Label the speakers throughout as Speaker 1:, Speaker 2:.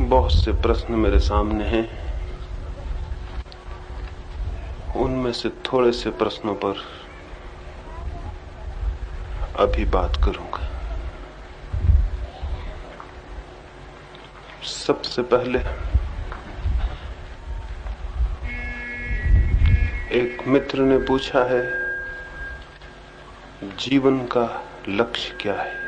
Speaker 1: बहुत से प्रश्न मेरे सामने हैं। उनमें से थोड़े से प्रश्नों पर अभी बात करूंगा। सबसे पहले एक मित्र ने पूछा है, जीवन का लक्ष्य क्या है?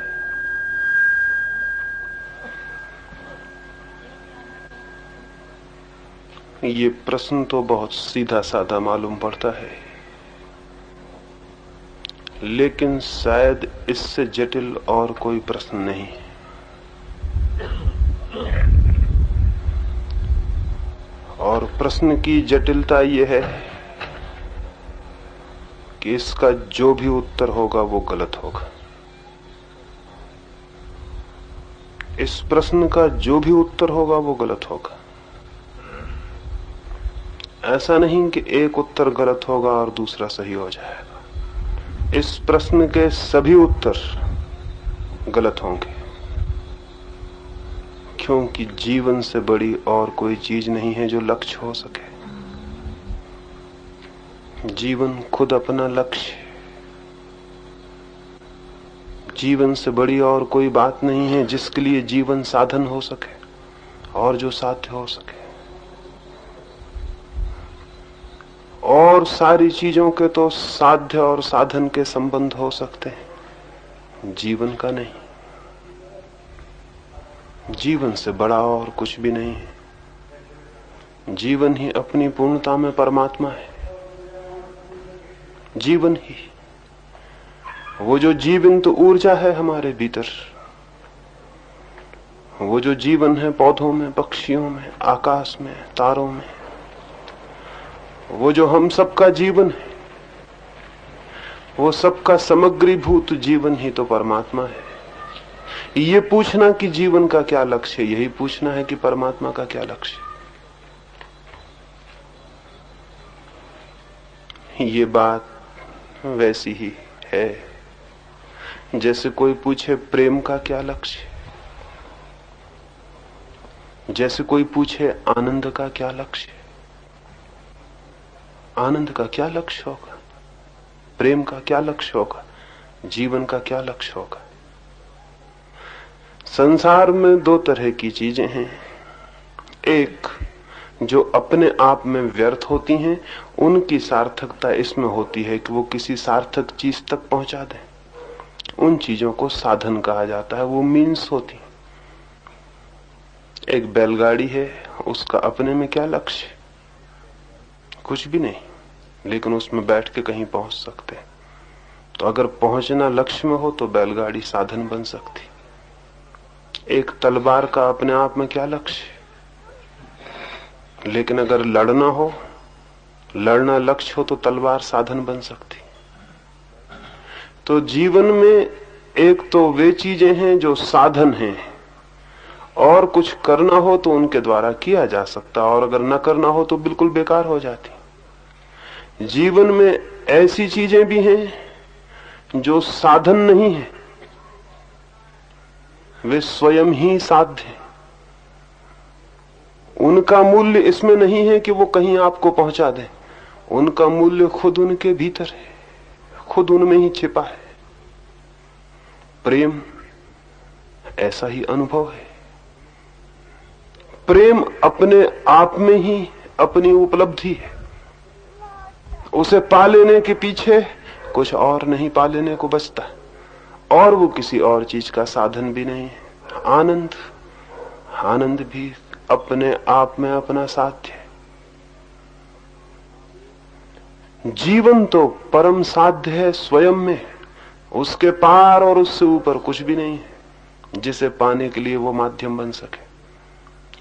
Speaker 1: ये प्रश्न तो बहुत सीधा साधा मालूम पड़ता है, लेकिन शायद इससे जटिल और कोई प्रश्न नहीं है। और प्रश्न की जटिलता यह है कि इसका जो भी उत्तर होगा वो गलत होगा। इस प्रश्न का जो भी उत्तर होगा वो गलत होगा। ऐसा नहीं कि एक उत्तर गलत होगा और दूसरा सही हो जाएगा। इस प्रश्न के सभी उत्तर गलत होंगे, क्योंकि जीवन से बड़ी और कोई चीज नहीं है जो लक्ष्य हो सके। जीवन खुद अपना लक्ष्य है। जीवन से बड़ी और कोई बात नहीं है जिसके लिए जीवन साधन हो सके और जो साध्य हो सके। और सारी चीजों के तो साध्य और साधन के संबंध हो सकते हैं, जीवन का नहीं। जीवन से बड़ा और कुछ भी नहीं है। जीवन ही अपनी पूर्णता में परमात्मा है। जीवन ही वो जो जीवंत ऊर्जा है हमारे भीतर, वो जो जीवन है पौधों में, पक्षियों में, आकाश में, तारों में, वो जो हम सबका जीवन है, वो सबका समग्रीभूत जीवन ही तो परमात्मा है। ये पूछना कि जीवन का क्या लक्ष्य है, यही पूछना है कि परमात्मा का क्या लक्ष्य है। ये बात वैसी ही है जैसे कोई पूछे प्रेम का क्या लक्ष्य है, जैसे कोई पूछे आनंद का क्या लक्ष्य है। आनंद का क्या लक्ष्य होगा, प्रेम का क्या लक्ष्य होगा, जीवन का क्या लक्ष्य होगा। संसार में दो तरह की चीजें हैं। एक जो अपने आप में व्यर्थ होती हैं, उनकी सार्थकता इसमें होती है कि वो किसी सार्थक चीज तक पहुंचा दें। उन चीजों को साधन कहा जाता है, वो मीन्स होती। एक बैलगाड़ी है, उसका अपने में क्या लक्ष्य? कुछ भी नहीं, लेकिन उसमें बैठ के कहीं पहुंच सकते हैं। तो अगर पहुंचना लक्ष्य में हो तो बैलगाड़ी साधन बन सकती। एक तलवार का अपने आप में क्या लक्ष्य? लेकिन अगर लड़ना हो, लड़ना लक्ष्य हो तो तलवार साधन बन सकती। तो जीवन में एक तो वे चीजें हैं जो साधन हैं, और कुछ करना हो तो उनके द्वारा किया जा सकता, और अगर न करना हो तो बिल्कुल बेकार हो जाती। जीवन में ऐसी चीजें भी हैं जो साधन नहीं है, वे स्वयं ही साध्य हैं। उनका मूल्य इसमें नहीं है कि वो कहीं आपको पहुंचा दें। उनका मूल्य खुद उनके भीतर है, खुद उनमें ही छिपा है। प्रेम ऐसा ही अनुभव है। प्रेम अपने आप में ही अपनी उपलब्धि है। उसे पा लेने के पीछे कुछ और नहीं पा लेने को बचता, और वो किसी और चीज का साधन भी नहीं है। आनंद, आनंद भी अपने आप में अपना साध्य है। जीवन तो परम साध्य है, स्वयं में, उसके पार और उससे ऊपर कुछ भी नहीं है जिसे पाने के लिए वो माध्यम बन सके।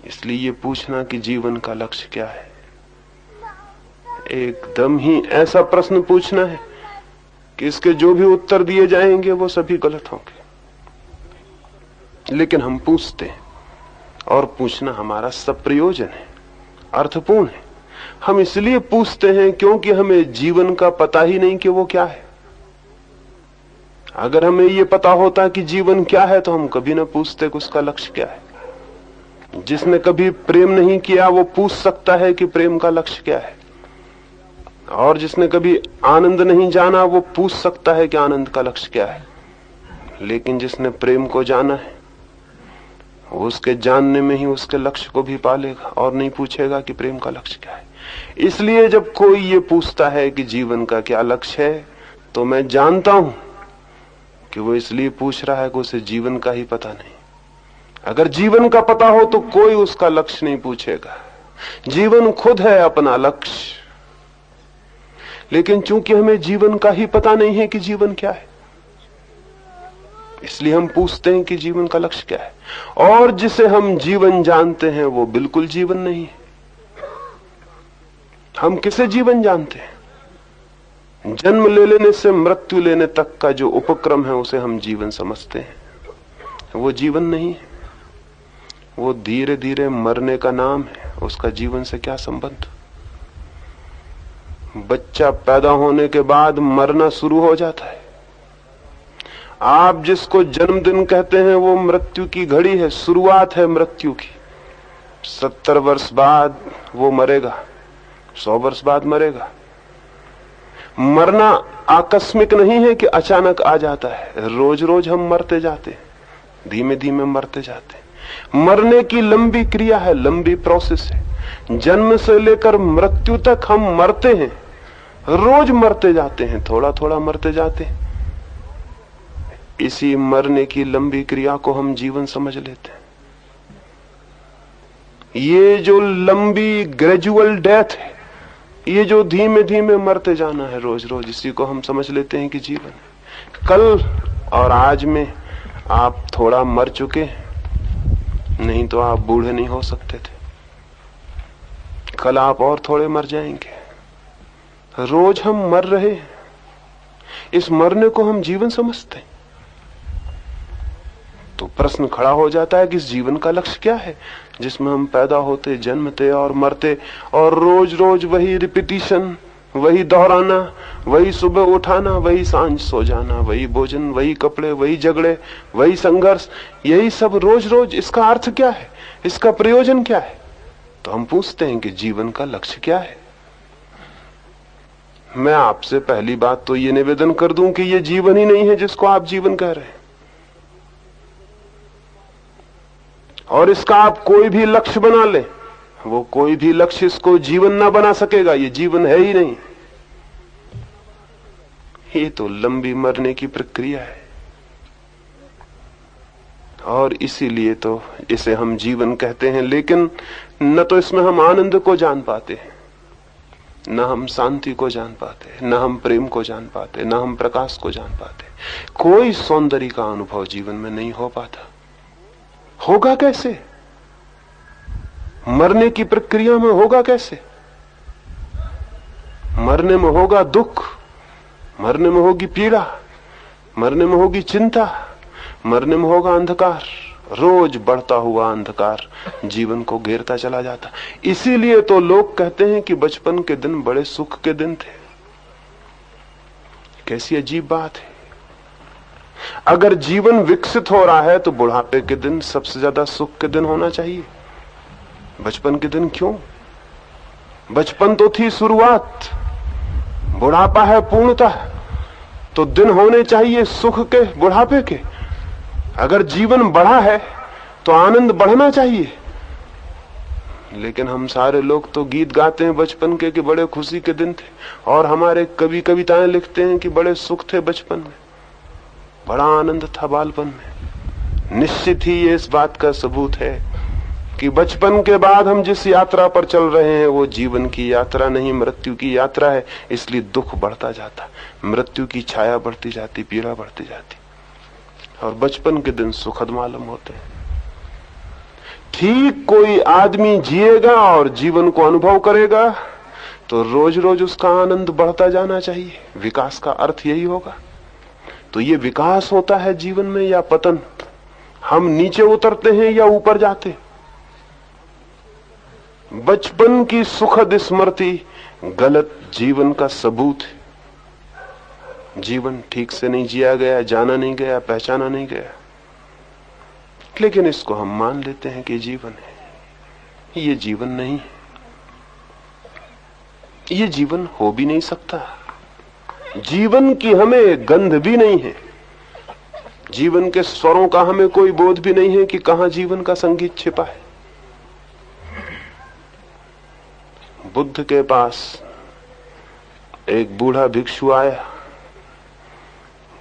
Speaker 1: इसलिए ये पूछना कि जीवन का लक्ष्य क्या है, एकदम ही ऐसा प्रश्न पूछना है कि इसके जो भी उत्तर दिए जाएंगे वो सभी गलत होंगे। लेकिन हम पूछते हैं, और पूछना हमारा सब प्रयोजन है, अर्थपूर्ण है। हम इसलिए पूछते हैं क्योंकि हमें जीवन का पता ही नहीं कि वो क्या है। अगर हमें ये पता होता कि जीवन क्या है तो हम कभी ना पूछते कि उसका लक्ष्य क्या है। जिसने कभी प्रेम नहीं किया वो पूछ सकता है कि प्रेम का लक्ष्य क्या है, और जिसने कभी आनंद नहीं जाना वो पूछ सकता है कि आनंद का लक्ष्य क्या है। लेकिन जिसने प्रेम को जाना है वो उसके जानने में ही उसके लक्ष्य को भी पालेगा और नहीं पूछेगा कि प्रेम का लक्ष्य क्या है। इसलिए जब कोई ये पूछता है कि जीवन का क्या लक्ष्य है, तो मैं जानता हूं कि वो इसलिए पूछ रहा है कि उसे जीवन का ही पता नहीं। अगर जीवन का पता हो तो कोई उसका लक्ष्य नहीं पूछेगा। जीवन खुद है अपना लक्ष्य। लेकिन चूंकि हमें जीवन का ही पता नहीं है कि जीवन क्या है, इसलिए हम पूछते हैं कि जीवन का लक्ष्य क्या है। और जिसे हम जीवन जानते हैं वो बिल्कुल जीवन नहीं है। हम किसे जीवन जानते हैं? जन्म ले लेने से मृत्यु लेने तक का जो उपक्रम है उसे हम जीवन समझते हैं। वो जीवन नहीं है, वो धीरे धीरे मरने का नाम है। उसका जीवन से क्या संबंध? बच्चा पैदा होने के बाद मरना शुरू हो जाता है। आप जिसको जन्मदिन कहते हैं वो मृत्यु की घड़ी है, शुरुआत है मृत्यु की। 70 वर्ष बाद वो मरेगा, 100 वर्ष बाद मरेगा। मरना आकस्मिक नहीं है कि अचानक आ जाता है। रोज रोज हम मरते जाते हैं, धीमे धीमे मरते जाते हैं। मरने की लंबी क्रिया है, लंबी प्रोसेस है। जन्म से लेकर मृत्यु तक हम मरते हैं, रोज मरते जाते हैं, थोड़ा थोड़ा मरते जाते हैं। इसी मरने की लंबी क्रिया को हम जीवन समझ लेते हैं। ये जो लंबी ग्रेजुअल डेथ है, ये जो धीमे धीमे मरते जाना है रोज रोज, इसी को हम समझ लेते हैं कि जीवन है। कल और आज में आप थोड़ा मर चुके, नहीं तो आप बूढ़े नहीं हो सकते थे। कल आप और थोड़े मर जाएंगे। रोज हम मर रहे हैं। इस मरने को हम जीवन समझते हैं। तो प्रश्न खड़ा हो जाता है कि इस जीवन का लक्ष्य क्या है, जिसमें हम पैदा होते, जन्मते और मरते, और रोज रोज वही रिपीटिशन, वही दोहराना, वही सुबह उठाना, वही सांझ सो जाना, वही भोजन, वही कपड़े, वही झगड़े, वही संघर्ष, यही सब रोज रोज। इसका अर्थ क्या है? इसका प्रयोजन क्या है? तो हम पूछते हैं कि जीवन का लक्ष्य क्या है। मैं आपसे पहली बात तो ये निवेदन कर दूं कि ये जीवन ही नहीं है जिसको आप जीवन कह रहे हैं, और इसका आप कोई भी लक्ष्य बना ले, वो कोई भी लक्ष्य इसको जीवन ना बना सकेगा। ये जीवन है ही नहीं। ये तो लंबी मरने की प्रक्रिया है, और इसीलिए तो इसे हम जीवन कहते हैं। लेकिन न तो इसमें हम आनंद को जान पाते हैं, न हम शांति को जान पाते, न हम प्रेम को जान पाते, न हम प्रकाश को जान पाते। कोई सौंदर्य का अनुभव जीवन में नहीं हो पाता। होगा कैसे? मरने की प्रक्रिया में होगा कैसे? मरने में होगा दुख, मरने में होगी पीड़ा, मरने में होगी चिंता, मरने में होगा अंधकार। रोज बढ़ता हुआ अंधकार जीवन को घेरता चला जाता। इसीलिए तो लोग कहते हैं कि बचपन के दिन बड़े सुख के दिन थे। कैसी अजीब बात है। अगर जीवन विकसित हो रहा है तो बुढ़ापे के दिन सबसे ज्यादा सुख के दिन होना चाहिए। बचपन के दिन क्यों? बचपन तो थी शुरुआत, बुढ़ापा है पूर्णतः। तो दिन होने चाहिए सुख के, बुढ़ापे के। अगर जीवन बढ़ा है तो आनंद बढ़ना चाहिए। लेकिन हम सारे लोग तो गीत गाते हैं बचपन के कि बड़े खुशी के दिन थे, और हमारे कवि कविताएं लिखते हैं कि बड़े सुख थे बचपन में, बड़ा आनंद था बालपन में। निश्चित ही ये इस बात का सबूत है कि बचपन के बाद हम जिस यात्रा पर चल रहे हैं वो जीवन की यात्रा नहीं, मृत्यु की यात्रा है। इसलिए दुख बढ़ता जाता, मृत्यु की छाया बढ़ती जाती, पीड़ा बढ़ती जाती, और बचपन के दिन सुखद मालूम होते हैं। ठीक कोई आदमी जिएगा और जीवन को अनुभव करेगा तो रोज रोज उसका आनंद बढ़ता जाना चाहिए। विकास का अर्थ यही होगा। तो ये विकास होता है जीवन में या पतन? हम नीचे उतरते हैं या ऊपर जाते हैं? बचपन की सुखद स्मृति गलत जीवन का सबूत है। जीवन ठीक से नहीं जिया गया, जाना नहीं गया, पहचाना नहीं गया, लेकिन इसको हम मान लेते हैं कि जीवन है। ये जीवन नहीं है, ये जीवन हो भी नहीं सकता। जीवन की हमें गंध भी नहीं है, जीवन के स्वरों का हमें कोई बोध भी नहीं है कि कहां जीवन का संगीत छिपा है। बुद्ध के पास एक बूढ़ा भिक्षु आया।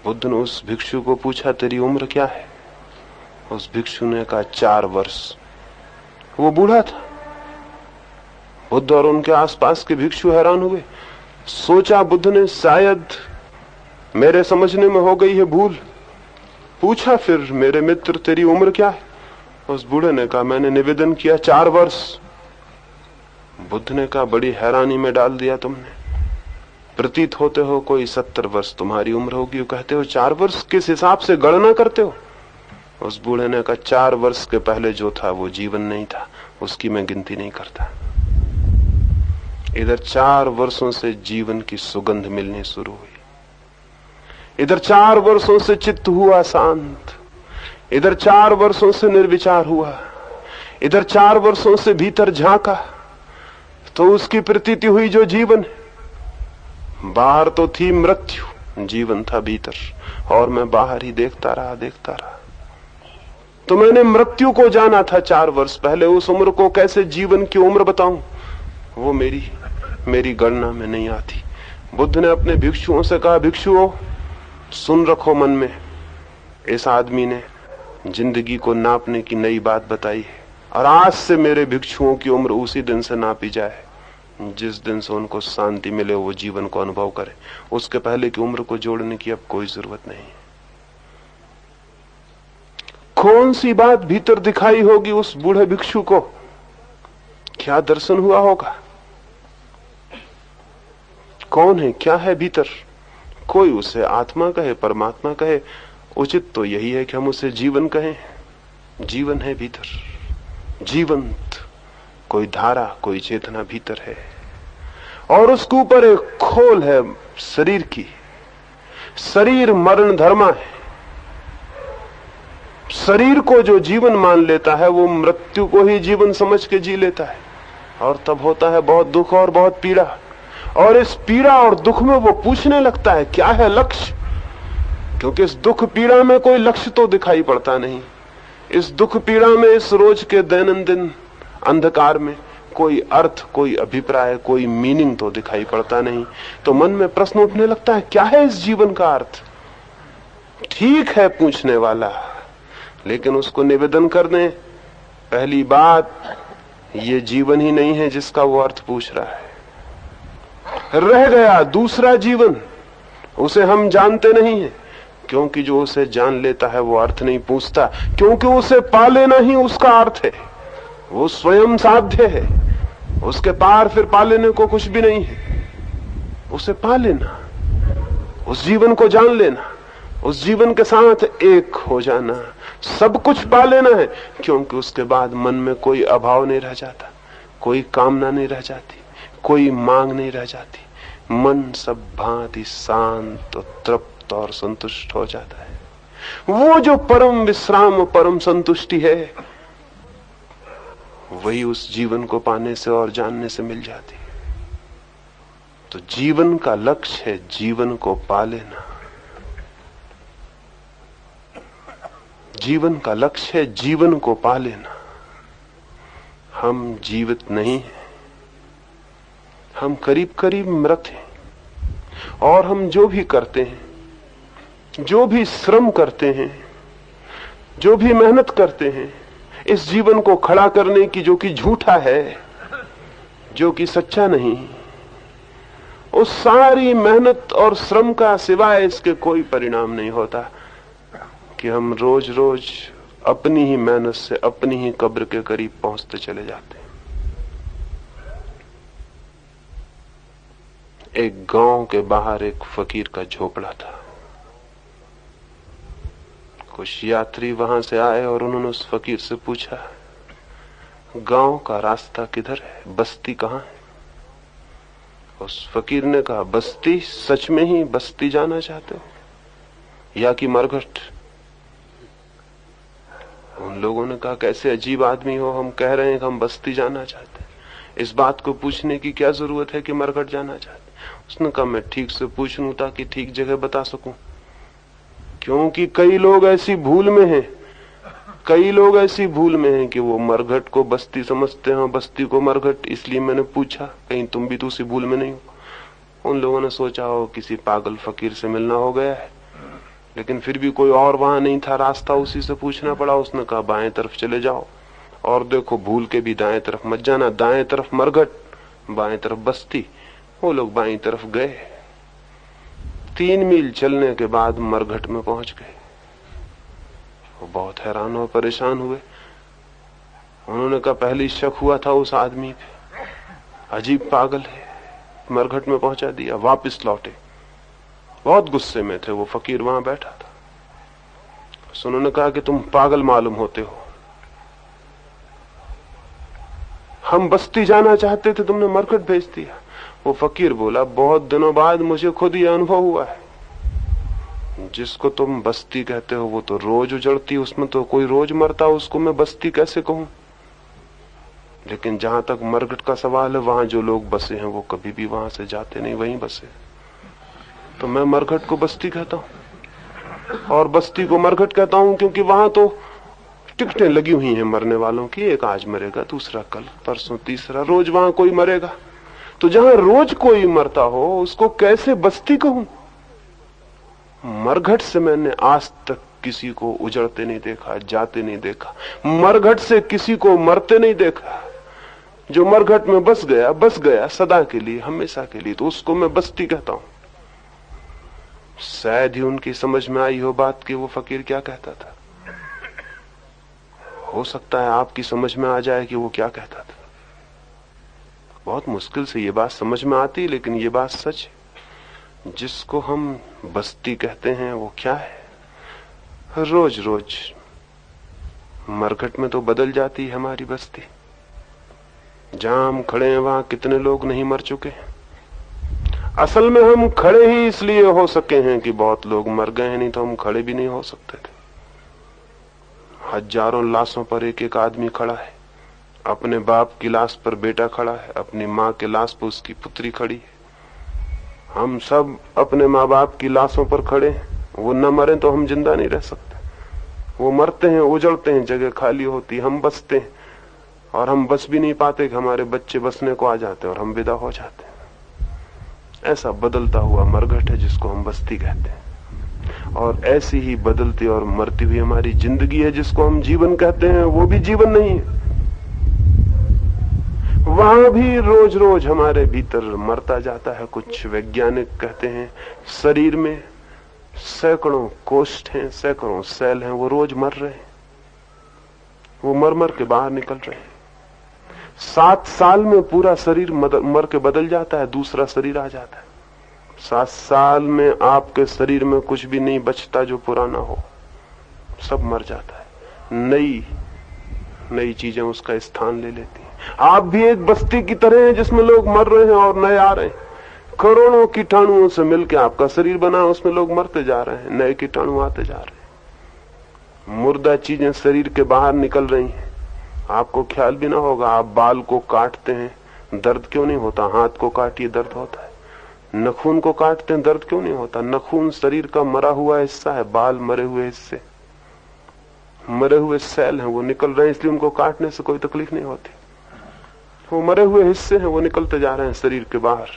Speaker 1: बुद्ध ने उस भिक्षु को पूछा, तेरी उम्र क्या है? उस भिक्षु ने कहा 4 वर्ष। वो बूढ़ा था। बुद्ध और उनके आसपास के भिक्षु हैरान हुए। सोचा बुद्ध ने शायद मेरे समझने में हो गई है भूल। पूछा, फिर मेरे मित्र तेरी उम्र क्या है? उस बूढ़े ने कहा, मैंने निवेदन किया 4 वर्ष। बुद्ध ने कहा, बड़ी हैरानी में डाल दिया तुमने। प्रतीत होते हो कोई 70 वर्ष तुम्हारी उम्र होगी, कहते हो 4 वर्ष, किस हिसाब से गणना करते हो? उस बूढ़े ने कहा, 4 वर्ष के पहले जो था वो जीवन नहीं था, उसकी मैं गिनती नहीं करता। इधर 4 वर्षों से जीवन की सुगंध मिलनी शुरू हुई, इधर 4 वर्षों से चित्त हुआ शांत, इधर 4 वर्षों से निर्विचार हुआ, इधर 4 वर्षों से भीतर झांका तो उसकी प्रतीति हुई जो जीवन है। बाहर तो थी मृत्यु, जीवन था भीतर, और मैं बाहर ही देखता रहा। तो मैंने मृत्यु को जाना था 4 वर्ष पहले। उस उम्र को कैसे जीवन की उम्र बताऊं, वो मेरी गणना में नहीं आती। बुद्ध ने अपने भिक्षुओं से कहा, भिक्षुओं सुन रखो मन में, इस आदमी ने जिंदगी को नापने की नई बात बताई है, और आज से मेरे भिक्षुओं की उम्र उसी दिन से नापी जाए जिस दिन से उनको शांति मिले, वो जीवन को अनुभव करे। उसके पहले की उम्र को जोड़ने की अब कोई जरूरत नहीं। कौन सी बात भीतर दिखाई होगी उस बूढ़े भिक्षु को? क्या दर्शन हुआ होगा? कौन है, क्या है भीतर? कोई उसे आत्मा कहे, परमात्मा कहे, उचित तो यही है कि हम उसे जीवन कहें। जीवन है भीतर, जीवंत कोई धारा, कोई चेतना भीतर है, और उसके ऊपर एक खोल है शरीर की। शरीर मरण धर्मा है। शरीर को जो जीवन मान लेता है वो मृत्यु को ही जीवन समझ के जी लेता है, और तब होता है बहुत दुख और बहुत पीड़ा। और इस पीड़ा और दुख में वो पूछने लगता है क्या है लक्ष्य, क्योंकि इस दुख पीड़ा में कोई लक्ष्य तो दिखाई पड़ता नहीं। इस दुख पीड़ा में, इस रोज के दैनंदिन अंधकार में कोई अर्थ, कोई अभिप्राय, कोई मीनिंग तो दिखाई पड़ता नहीं। तो मन में प्रश्न उठने लगता है, क्या है इस जीवन का अर्थ? ठीक है पूछने वाला, लेकिन उसको निवेदन कर दें, पहली बात ये जीवन ही नहीं है जिसका वो अर्थ पूछ रहा है। रह गया दूसरा जीवन, उसे हम जानते नहीं है, क्योंकि जो उसे जान लेता है वो अर्थ नहीं पूछता, क्योंकि उसे पा लेना ही उसका अर्थ है। वो स्वयं साध्य है, उसके पार फिर पा लेने को कुछ भी नहीं है। उसे पा लेना, उस जीवन को जान लेना, उस जीवन के साथ एक हो जाना, सब कुछ पा लेना है, क्योंकि उसके बाद मन में कोई अभाव नहीं रह जाता, कोई कामना नहीं रह जाती, कोई मांग नहीं रह जाती। मन सब भांति शांत और तृप्त और संतुष्ट हो जाता है। वो जो परम विश्राम, परम संतुष्टि है, वही उस जीवन को पाने से और जानने से मिल जाती है। तो जीवन का लक्ष्य है जीवन को पा लेना। जीवन का लक्ष्य है जीवन को पा लेना। हम जीवित नहीं हैं, हम करीब करीब मृत हैं, और हम जो भी करते हैं, जो भी श्रम करते हैं, जो भी मेहनत करते हैं इस जीवन को खड़ा करने की, जो कि झूठा है, जो कि सच्चा नहीं, उस सारी मेहनत और श्रम का सिवाय इसके कोई परिणाम नहीं होता कि हम रोज रोज अपनी ही मेहनत से अपनी ही कब्र के करीब पहुंचते चले जाते हैं। एक गांव के बाहर एक फकीर का झोपड़ा था। कुछ यात्री वहां से आए और उन्होंने उस फकीर से पूछा, गांव का रास्ता किधर है, बस्ती कहां है? उस फकीर ने कहा, बस्ती? सच में ही बस्ती जाना चाहते हो या कि मरघट? उन लोगों ने कहा, कैसे अजीब आदमी हो, हम कह रहे हैं कि हम बस्ती जाना चाहते हैं, इस बात को पूछने की क्या जरूरत है कि मरघट जाना चाहते। उसने कहा, मैं ठीक से पूछ लूं ताकि ठीक जगह बता सकूं, क्योंकि कई लोग ऐसी भूल में हैं, कई लोग ऐसी भूल में हैं कि वो मरघट को बस्ती समझते हैं, बस्ती को मरघट। इसलिए मैंने पूछा, कहीं तुम भी तो उसी भूल में नहीं हो। उन लोगों ने सोचा हो किसी पागल फकीर से मिलना हो गया है, लेकिन फिर भी कोई और वहां नहीं था, रास्ता उसी से पूछना पड़ा। उसने कहा, बाएं तरफ चले जाओ और देखो, भूल के भी दाएं तरफ मत जाना, दाएं तरफ मरघट, बाएं तरफ बस्ती। वो लोग बाएं तरफ गए। 3 मील चलने के बाद मरघट में पहुंच गए। वो बहुत हैरान और परेशान हुए। उन्होंने कहा, पहले शक हुआ था उस आदमी पे, अजीब पागल है, मरघट में पहुंचा दिया। वापस लौटे, बहुत गुस्से में थे। वो फकीर वहां बैठा था। उन्होंने कहा कि तुम पागल मालूम होते हो, हम बस्ती जाना चाहते थे, तुमने मरघट भेज दिया। वो फकीर बोला, बहुत दिनों बाद मुझे खुद यह अनुभव हुआ है, जिसको तुम बस्ती कहते हो वो तो रोज उजड़ती, उसमें तो कोई रोज मरता, उसको मैं बस्ती कैसे कहूं। लेकिन जहां तक मरघट का सवाल है, वहां जो लोग बसे हैं वो कभी भी वहां से जाते नहीं, वहीं बसे। तो मैं मरघट को बस्ती कहता हूं और बस्ती को मरघट कहता हूं, क्योंकि वहां तो टिकटें लगी हुई हैं मरने वालों की। एक आज मरेगा, दूसरा कल, परसों तीसरा, रोज वहां कोई मरेगा। तो जहां रोज कोई मरता हो उसको कैसे बस्ती कहूं। मरघट से मैंने आज तक किसी को उजड़ते नहीं देखा, जाते नहीं देखा, मरघट से किसी को मरते नहीं देखा। जो मरघट में बस गया सदा के लिए, हमेशा के लिए, तो उसको मैं बस्ती कहता हूं। शायद ही उनकी समझ में आई हो बात कि वो फकीर क्या कहता था। हो सकता है आपकी समझ में आ जाए कि वो क्या कहता था। बहुत मुश्किल से ये बात समझ में आती, लेकिन ये बात सच है। जिसको हम बस्ती कहते हैं वो क्या है। रोज रोज मरघट में तो बदल जाती है हमारी बस्ती। जहां हम खड़े हैं वहां कितने लोग नहीं मर चुके हैं। असल में हम खड़े ही इसलिए हो सके हैं कि बहुत लोग मर गए हैं, नहीं तो हम खड़े भी नहीं हो सकते थे। हजारों लाशों पर एक एक आदमी खड़ा है। अपने बाप की लाश पर बेटा खड़ा है, अपनी माँ के लाश पर उसकी पुत्री खड़ी है। हम सब अपने माँ बाप की लाशों पर खड़े हैं। वो न मरे तो हम जिंदा नहीं रह सकते। वो मरते हैं, उजड़ते हैं, जगह खाली होती, हम बसते हैं, और हम बस भी नहीं पाते कि हमारे बच्चे बसने को आ जाते और हम विदा हो जाते हैं। ऐसा बदलता हुआ मरघट है जिसको हम बस्ती कहते हैं। और ऐसी ही बदलती और मरती हुई हमारी जिंदगी है जिसको हम जीवन कहते हैं। वो भी जीवन नहीं है। वहां भी रोज रोज हमारे भीतर मरता जाता है। कुछ वैज्ञानिक कहते हैं शरीर में सैकड़ों कोष्ठ हैं, सैकड़ों सेल हैं, वो रोज मर रहे हैं, वो मर मर के बाहर निकल रहे हैं। 7 साल में पूरा शरीर मर के बदल जाता है, दूसरा शरीर आ जाता है। 7 साल में आपके शरीर में कुछ भी नहीं बचता जो पुराना हो, सब मर जाता है। नई नई चीजें उसका स्थान ले लेती हैं। आप भी एक बस्ती की तरह हैं जिसमें लोग मर रहे हैं और नए आ रहे हैं। करोड़ों कीटाणुओं से मिलकर आपका शरीर बना, उसमें लोग मरते जा रहे हैं, नए कीटाणु आते जा रहे हैं। मुर्दा चीजें शरीर के बाहर निकल रही हैं, आपको ख्याल भी ना होगा। आप बाल को काटते हैं, दर्द क्यों नहीं होता। हाथ को काटिए, दर्द होता है। नखून को काटते हैं, दर्द क्यों नहीं होता। नखून शरीर का मरा हुआ हिस्सा है, बाल मरे हुए हिस्से, मरे हुए सेल हैं, वो निकल रहे हैं, इसलिए उनको काटने से कोई तकलीफ नहीं होती। वो मरे हुए हिस्से हैं, वो निकलते जा रहे हैं शरीर के बाहर,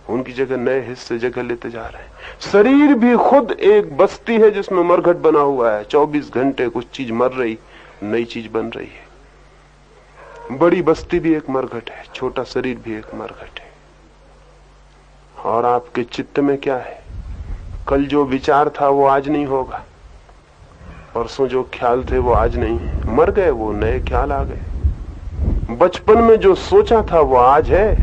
Speaker 1: उनकी जगह नए हिस्से जगह लेते जा रहे हैं। शरीर भी खुद एक बस्ती है जिसमें मरघट बना हुआ है। 24 घंटे कुछ चीज मर रही, नई चीज बन रही है। बड़ी बस्ती भी एक मरघट है, छोटा शरीर भी एक मरघट है। और आपके चित्त में क्या है, कल जो विचार था वो आज नहीं होगा, परसों जो ख्याल थे वो आज नहीं, मर गए, वो नए ख्याल आ गए। बचपन में जो सोचा था वो आज है,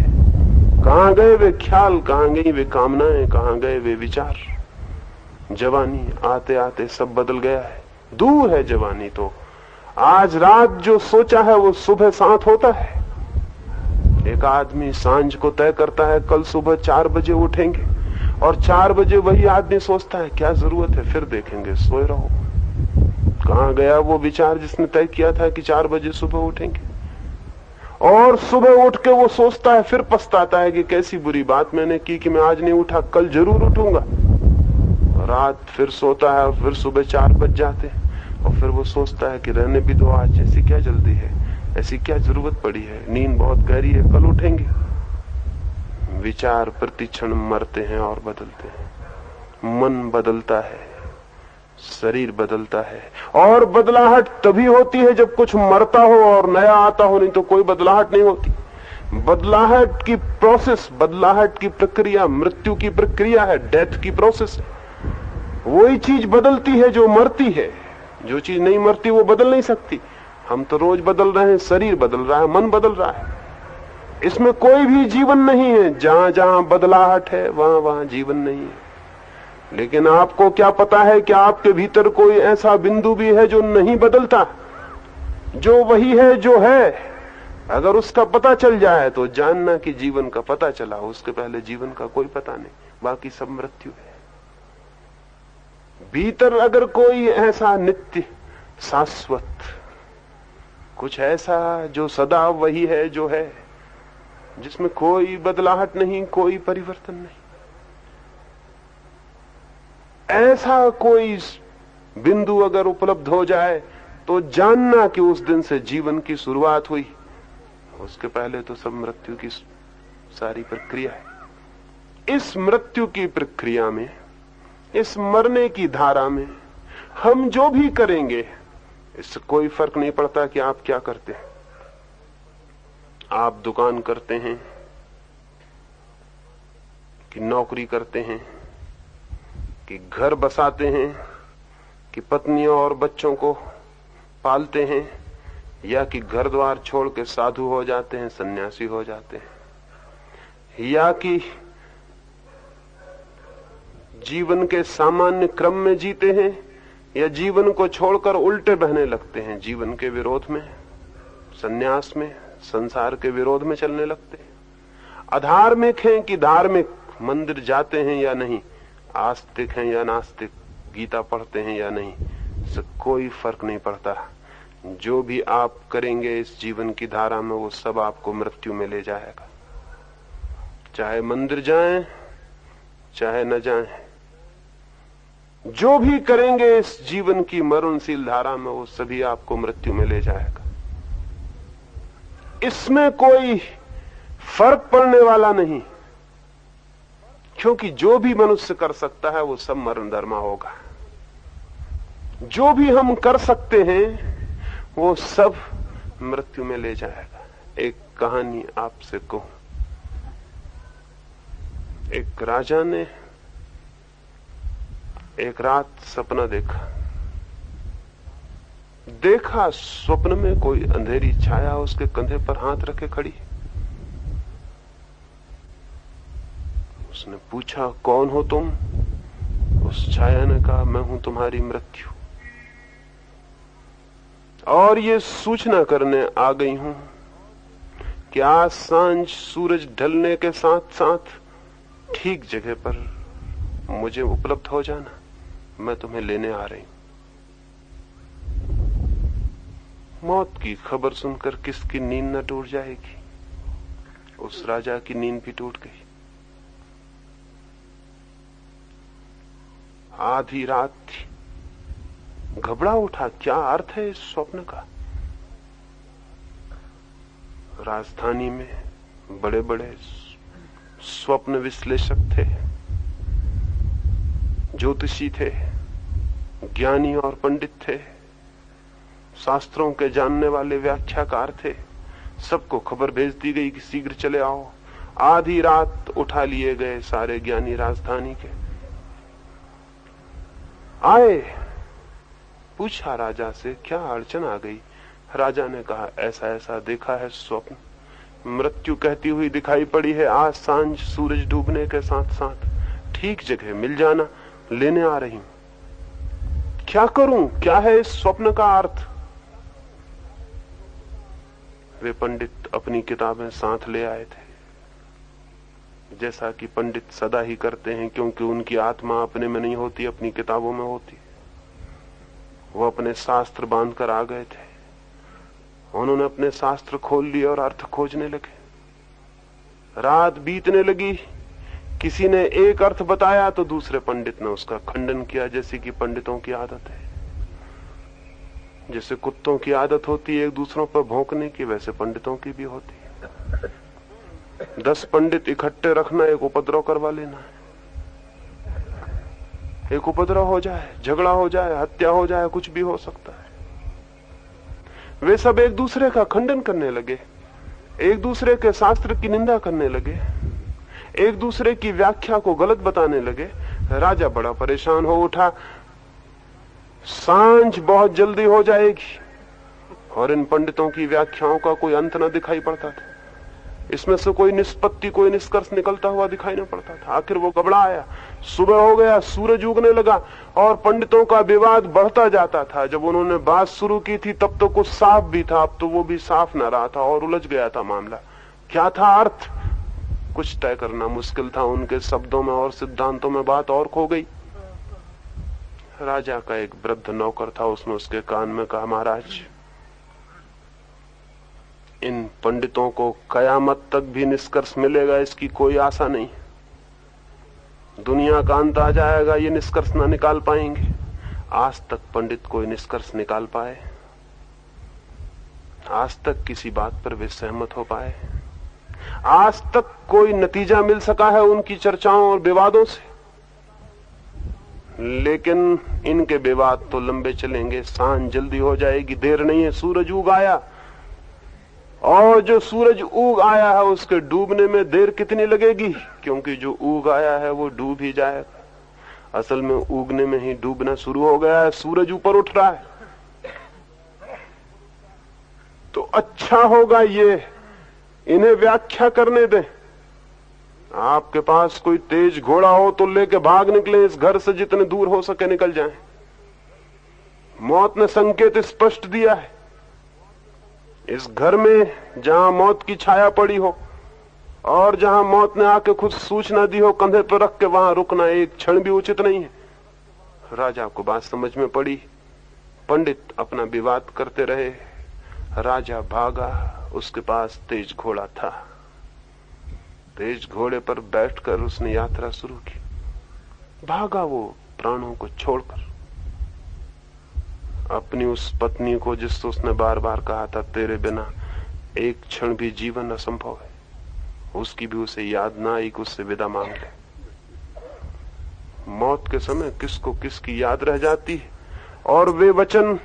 Speaker 1: कहां गए वे ख्याल, कहां गई वे कामनाएं, कहां गए वे विचार। जवानी आते आते सब बदल गया है, दूर है जवानी तो। आज रात जो सोचा है वो सुबह साथ होता है। एक आदमी सांझ को तय करता है कल सुबह 4 बजे उठेंगे, और 4 बजे वही आदमी सोचता है क्या जरूरत है, फिर देखेंगे, सोए रहो, कहां गया वो विचार जिसने तय किया था कि 4 बजे सुबह उठेंगे? और सुबह उठ के वो सोचता है, फिर पछताता है कि कैसी बुरी बात मैंने की कि मैं आज नहीं उठा, कल जरूर उठूंगा। रात फिर सोता है और फिर सुबह 4 बज जाते हैं और फिर वो सोचता है कि रहने भी दो आज, ऐसी क्या जल्दी है, ऐसी क्या जरूरत पड़ी है, नींद बहुत गहरी है, कल उठेंगे। विचार प्रतिक्षण मरते हैं और बदलते हैं। मन बदलता है, शरीर बदलता है, और बदलाहट तभी होती है जब कुछ मरता हो और नया आता हो, नहीं तो कोई बदलाहट नहीं होती। बदलाहट की प्रोसेस, बदलाहट की प्रक्रिया मृत्यु की प्रक्रिया है, डेथ की प्रोसेस है। वही चीज बदलती है जो मरती है, जो चीज नहीं मरती वो बदल नहीं सकती। हम तो रोज बदल रहे हैं, शरीर बदल रहा है, मन बदल रहा है, इसमें कोई भी जीवन नहीं है। जहां जहां बदलाहट है वहां वहां जीवन नहीं है। लेकिन आपको क्या पता है कि आपके भीतर कोई ऐसा बिंदु भी है जो नहीं बदलता, जो वही है जो है। अगर उसका पता चल जाए तो जानना कि जीवन का पता चला, उसके पहले जीवन का कोई पता नहीं, बाकी सब मृत्यु है। भीतर अगर कोई ऐसा नित्य शाश्वत कुछ ऐसा जो सदा वही है जो है, जिसमें कोई बदलाहट नहीं, कोई परिवर्तन नहीं, ऐसा कोई बिंदु अगर उपलब्ध हो जाए तो जानना कि उस दिन से जीवन की शुरुआत हुई। उसके पहले तो सब मृत्यु की सारी प्रक्रिया है। इस मृत्यु की प्रक्रिया में, इस मरने की धारा में हम जो भी करेंगे इससे कोई फर्क नहीं पड़ता कि आप क्या करते हैं। आप दुकान करते हैं कि नौकरी करते हैं, कि घर बसाते हैं, कि पत्नियों और बच्चों को पालते हैं, या कि घर द्वार छोड़ के साधु हो जाते हैं, सन्यासी हो जाते हैं, या कि जीवन के सामान्य क्रम में जीते हैं, या जीवन को छोड़कर उल्टे बहने लगते हैं, जीवन के विरोध में, सन्यास में, संसार के विरोध में चलने लगते हैं। अधार्मिक हैं कि धार्मिक, मंदिर जाते हैं या नहीं, आस्तिक हैं या नास्तिक, गीता पढ़ते हैं या नहीं, इससे कोई फर्क नहीं पड़ता। जो भी आप करेंगे इस जीवन की धारा में वो सब आपको मृत्यु में ले जाएगा। चाहे मंदिर जाएं चाहे न जाएं, जो भी करेंगे इस जीवन की मरणशील धारा में वो सभी आपको मृत्यु में ले जाएगा। इसमें कोई फर्क पड़ने वाला नहीं, क्योंकि जो भी मनुष्य कर सकता है वो सब मरण धर्मा होगा। जो भी हम कर सकते हैं वो सब मृत्यु में ले जाएगा। एक कहानी आपसे कहूं। एक राजा ने एक रात सपना देखा स्वप्न में कोई अंधेरी छाया उसके कंधे पर हाथ रखे खड़ी। उसने पूछा, कौन हो तुम? उस छाया ने कहा, मैं हूं तुम्हारी मृत्यु, और ये सूचना करने आ गई हूं कि आज सांझ सूरज ढलने के साथ साथ ठीक जगह पर मुझे उपलब्ध हो जाना, मैं तुम्हें लेने आ रही हूं। मौत की खबर सुनकर किसकी नींद न टूट जाएगी? उस राजा की नींद भी टूट गई। आधी रात थी, घबरा उठा, क्या अर्थ है इस स्वप्न का? राजधानी में बड़े बड़े स्वप्न विश्लेषक थे, ज्योतिषी थे, ज्ञानी और पंडित थे, शास्त्रों के जानने वाले व्याख्याकार थे। सबको खबर भेज दी गई कि शीघ्र चले आओ। आधी रात उठा लिए गए सारे ज्ञानी राजधानी के। आए, पूछा राजा से, क्या अड़चन आ गई? राजा ने कहा, ऐसा ऐसा देखा है स्वप्न, मृत्यु कहती हुई दिखाई पड़ी है, आज सांझ सूरज डूबने के साथ साथ ठीक जगह मिल जाना, लेने आ रही हूं। क्या करूं? क्या है इस स्वप्न का अर्थ? वे पंडित अपनी किताबें साथ ले आए थे, जैसा कि पंडित सदा ही करते हैं, क्योंकि उनकी आत्मा अपने में नहीं होती, अपनी किताबों में होती। वो अपने शास्त्र बांधकर आ गए थे। उन्होंने अपने शास्त्र खोल लिए और अर्थ खोजने लगे। रात बीतने लगी, किसी ने एक अर्थ बताया तो दूसरे पंडित ने उसका खंडन किया, जैसे कि पंडितों की आदत है। जैसे कुत्तों की आदत होती है एक दूसरों पर भौंकने की, वैसे पंडितों की भी होती है। 10 पंडित इकट्ठे रखना एक उपद्रव करवा लेना है। एक उपद्रव हो जाए, झगड़ा हो जाए, हत्या हो जाए, कुछ भी हो सकता है। वे सब एक दूसरे का खंडन करने लगे, एक दूसरे के शास्त्र की निंदा करने लगे, एक दूसरे की व्याख्या को गलत बताने लगे। राजा बड़ा परेशान हो उठा। सांझ बहुत जल्दी हो जाएगी और इन पंडितों की व्याख्याओं का कोई अंत न दिखाई पड़ता था। इसमें से कोई निष्पत्ति, कोई निष्कर्ष निकलता हुआ दिखाई न पड़ता था। आखिर वो घबराया। सुबह हो गया, सूरज उगने लगा और पंडितों का विवाद बढ़ता जाता था। जब उन्होंने बात शुरू की थी तब तो कुछ साफ भी था, अब तो वो भी साफ न रहा था और उलझ गया था मामला। क्या था अर्थ, कुछ तय करना मुश्किल था। उनके शब्दों में और सिद्धांतों में बात और खो गई। राजा का एक वृद्ध नौकर था, उसने उसके कान में कहा, महाराज, इन पंडितों को कयामत तक भी निष्कर्ष मिलेगा इसकी कोई आशा नहीं। दुनिया का अंत आ जाएगा, ये निष्कर्ष ना निकाल पाएंगे। आज तक पंडित कोई निष्कर्ष निकाल पाए? आज तक किसी बात पर वे सहमत हो पाए? आज तक कोई नतीजा मिल सका है उनकी चर्चाओं और विवादों से? लेकिन इनके विवाद तो लंबे चलेंगे। सांझ जल्दी हो जाएगी, देर नहीं है। सूरज उग आया और जो सूरज उग आया है उसके डूबने में देर कितनी लगेगी? क्योंकि जो उग आया है वो डूब ही जाएगा। असल में उगने में ही डूबना शुरू हो गया है। सूरज ऊपर उठ रहा है। तो अच्छा होगा ये इन्हें व्याख्या करने दें। आपके पास कोई तेज घोड़ा हो तो लेके भाग निकले, इस घर से जितने दूर हो सके निकल जाएं। मौत ने संकेत स्पष्ट दिया है। इस घर में जहां मौत की छाया पड़ी हो और जहां मौत ने आके खुद सूचना दी हो कंधे पर रख के, वहां रुकना एक क्षण भी उचित नहीं है। राजा को बात समझ में पड़ी। पंडित अपना विवाद करते रहे। राजा भागा। उसके पास तेज घोड़ा था। तेज घोड़े पर बैठकर उसने यात्रा शुरू की। भागा वो प्राणों को छोड़कर। अपनी उस पत्नी को जिससे उसने बार बार कहा था, तेरे बिना एक क्षण भी जीवन असंभव है, उसकी भी उसे याद ना आई कि उससे विदा मांग ले। मौत के समय किसको किसकी याद रह जाती है, और वे वचन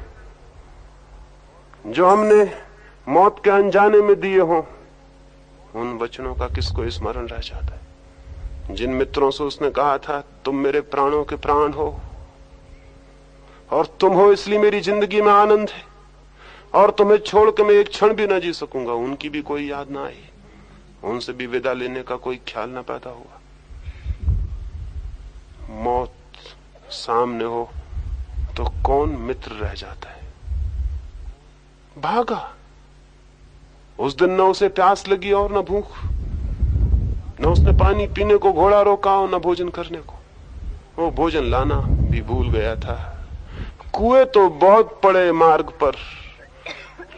Speaker 1: जो हमने मौत के अनजाने में दिए हों, उन वचनों का किसको स्मरण रह जाता है। जिन मित्रों से उसने कहा था, तुम मेरे प्राणों के प्राण हो और तुम हो इसलिए मेरी जिंदगी में आनंद है, और तुम्हें छोड़ के मैं एक क्षण भी ना जी सकूंगा, उनकी भी कोई याद ना आई। उनसे भी विदा लेने का कोई ख्याल ना पैदा हुआ। मौत सामने हो तो कौन मित्र रह जाता है। भागा। उस दिन न उसे प्यास लगी और न भूख, न उसने पानी पीने को घोड़ा रोका और न भोजन करने को। वो भोजन लाना भी भूल गया था। कुएं तो बहुत पड़े मार्ग पर,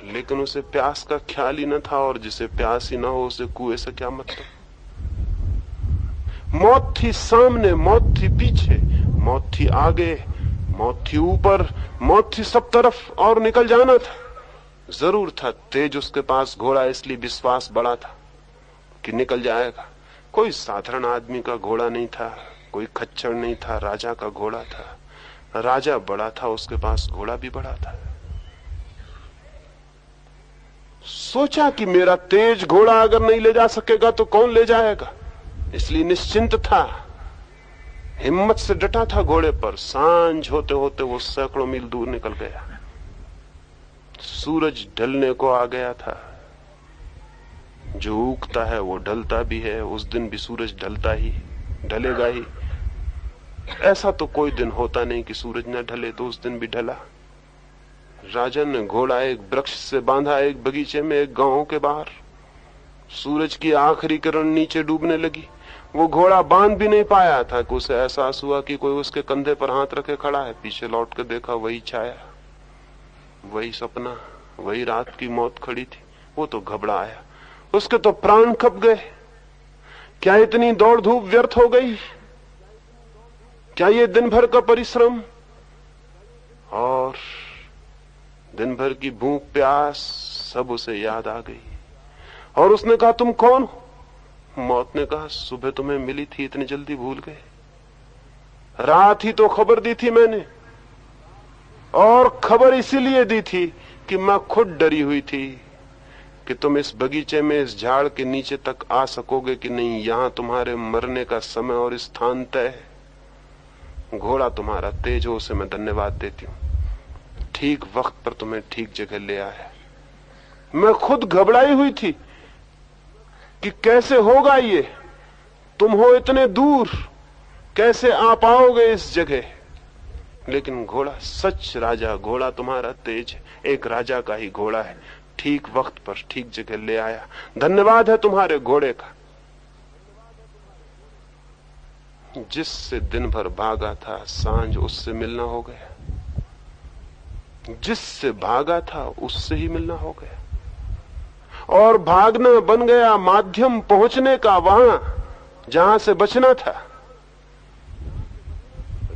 Speaker 1: लेकिन उसे प्यास का ख्याल ही न था, और जिसे प्यास ही ना हो उसे कुएं से क्या मतलब। मौत थी सामने, मौत थी पीछे, मौत थी आगे, मौत थी ऊपर, मौत थी सब तरफ, और निकल जाना था। जरूर था तेज उसके पास घोड़ा, इसलिए विश्वास बड़ा था कि निकल जाएगा। कोई साधारण आदमी का घोड़ा नहीं था, कोई खच्चर नहीं था, राजा का घोड़ा था। राजा बड़ा था, उसके पास घोड़ा भी बड़ा था। सोचा कि मेरा तेज घोड़ा अगर नहीं ले जा सकेगा तो कौन ले जाएगा, इसलिए निश्चिंत था, हिम्मत से डटा था घोड़े पर। सांझ होते होते वो सैकड़ों मील दूर निकल गया। सूरज ढलने को आ गया था। जो उगता है वो ढलता भी है, उस दिन भी सूरज ढलता ही, ढलेगा ही। ऐसा तो कोई दिन होता नहीं कि सूरज न ढले, तो उस दिन भी ढला। राजा ने घोड़ा एक वृक्ष से बांधा, एक बगीचे में, एक गांव के बाहर। सूरज की आखिरी किरण नीचे डूबने लगी। वो घोड़ा बांध भी नहीं पाया था कि उसे एहसास हुआ कि कोई उसके कंधे पर हाथ रखे खड़ा है। पीछे लौट कर देखा, वही छाया। वही सपना, वही रात की मौत खड़ी थी। वो तो घबराया, उसके तो प्राण कब गए। क्या इतनी दौड़ धूप व्यर्थ हो गई? क्या ये दिन भर का परिश्रम और दिन भर की भूख प्यास सब उसे याद आ गई। और उसने कहा, तुम कौन हो? मौत ने कहा, सुबह तुम्हें मिली थी, इतनी जल्दी भूल गए? रात ही तो खबर दी थी मैंने, और खबर इसीलिए दी थी कि मैं खुद डरी हुई थी कि तुम इस बगीचे में, इस झाड़ के नीचे तक आ सकोगे कि नहीं। यहां तुम्हारे मरने का समय और स्थान तय है। घोड़ा तुम्हारा तेज हो, उसे मैं धन्यवाद देती हूं। ठीक वक्त पर तुम्हें ठीक जगह ले आया। मैं खुद घबराई हुई थी कि कैसे होगा ये, तुम हो इतने दूर, कैसे आ पाओगे इस जगह। लेकिन घोड़ा सच राजा, घोड़ा तुम्हारा तेज है, एक राजा का ही घोड़ा है, ठीक वक्त पर ठीक जगह ले आया। धन्यवाद है तुम्हारे घोड़े का। जिससे दिन भर भागा था, सांझ उससे मिलना हो गया। जिससे भागा था उससे ही मिलना हो गया, और भागना बन गया माध्यम पहुंचने का वहां जहां से बचना था।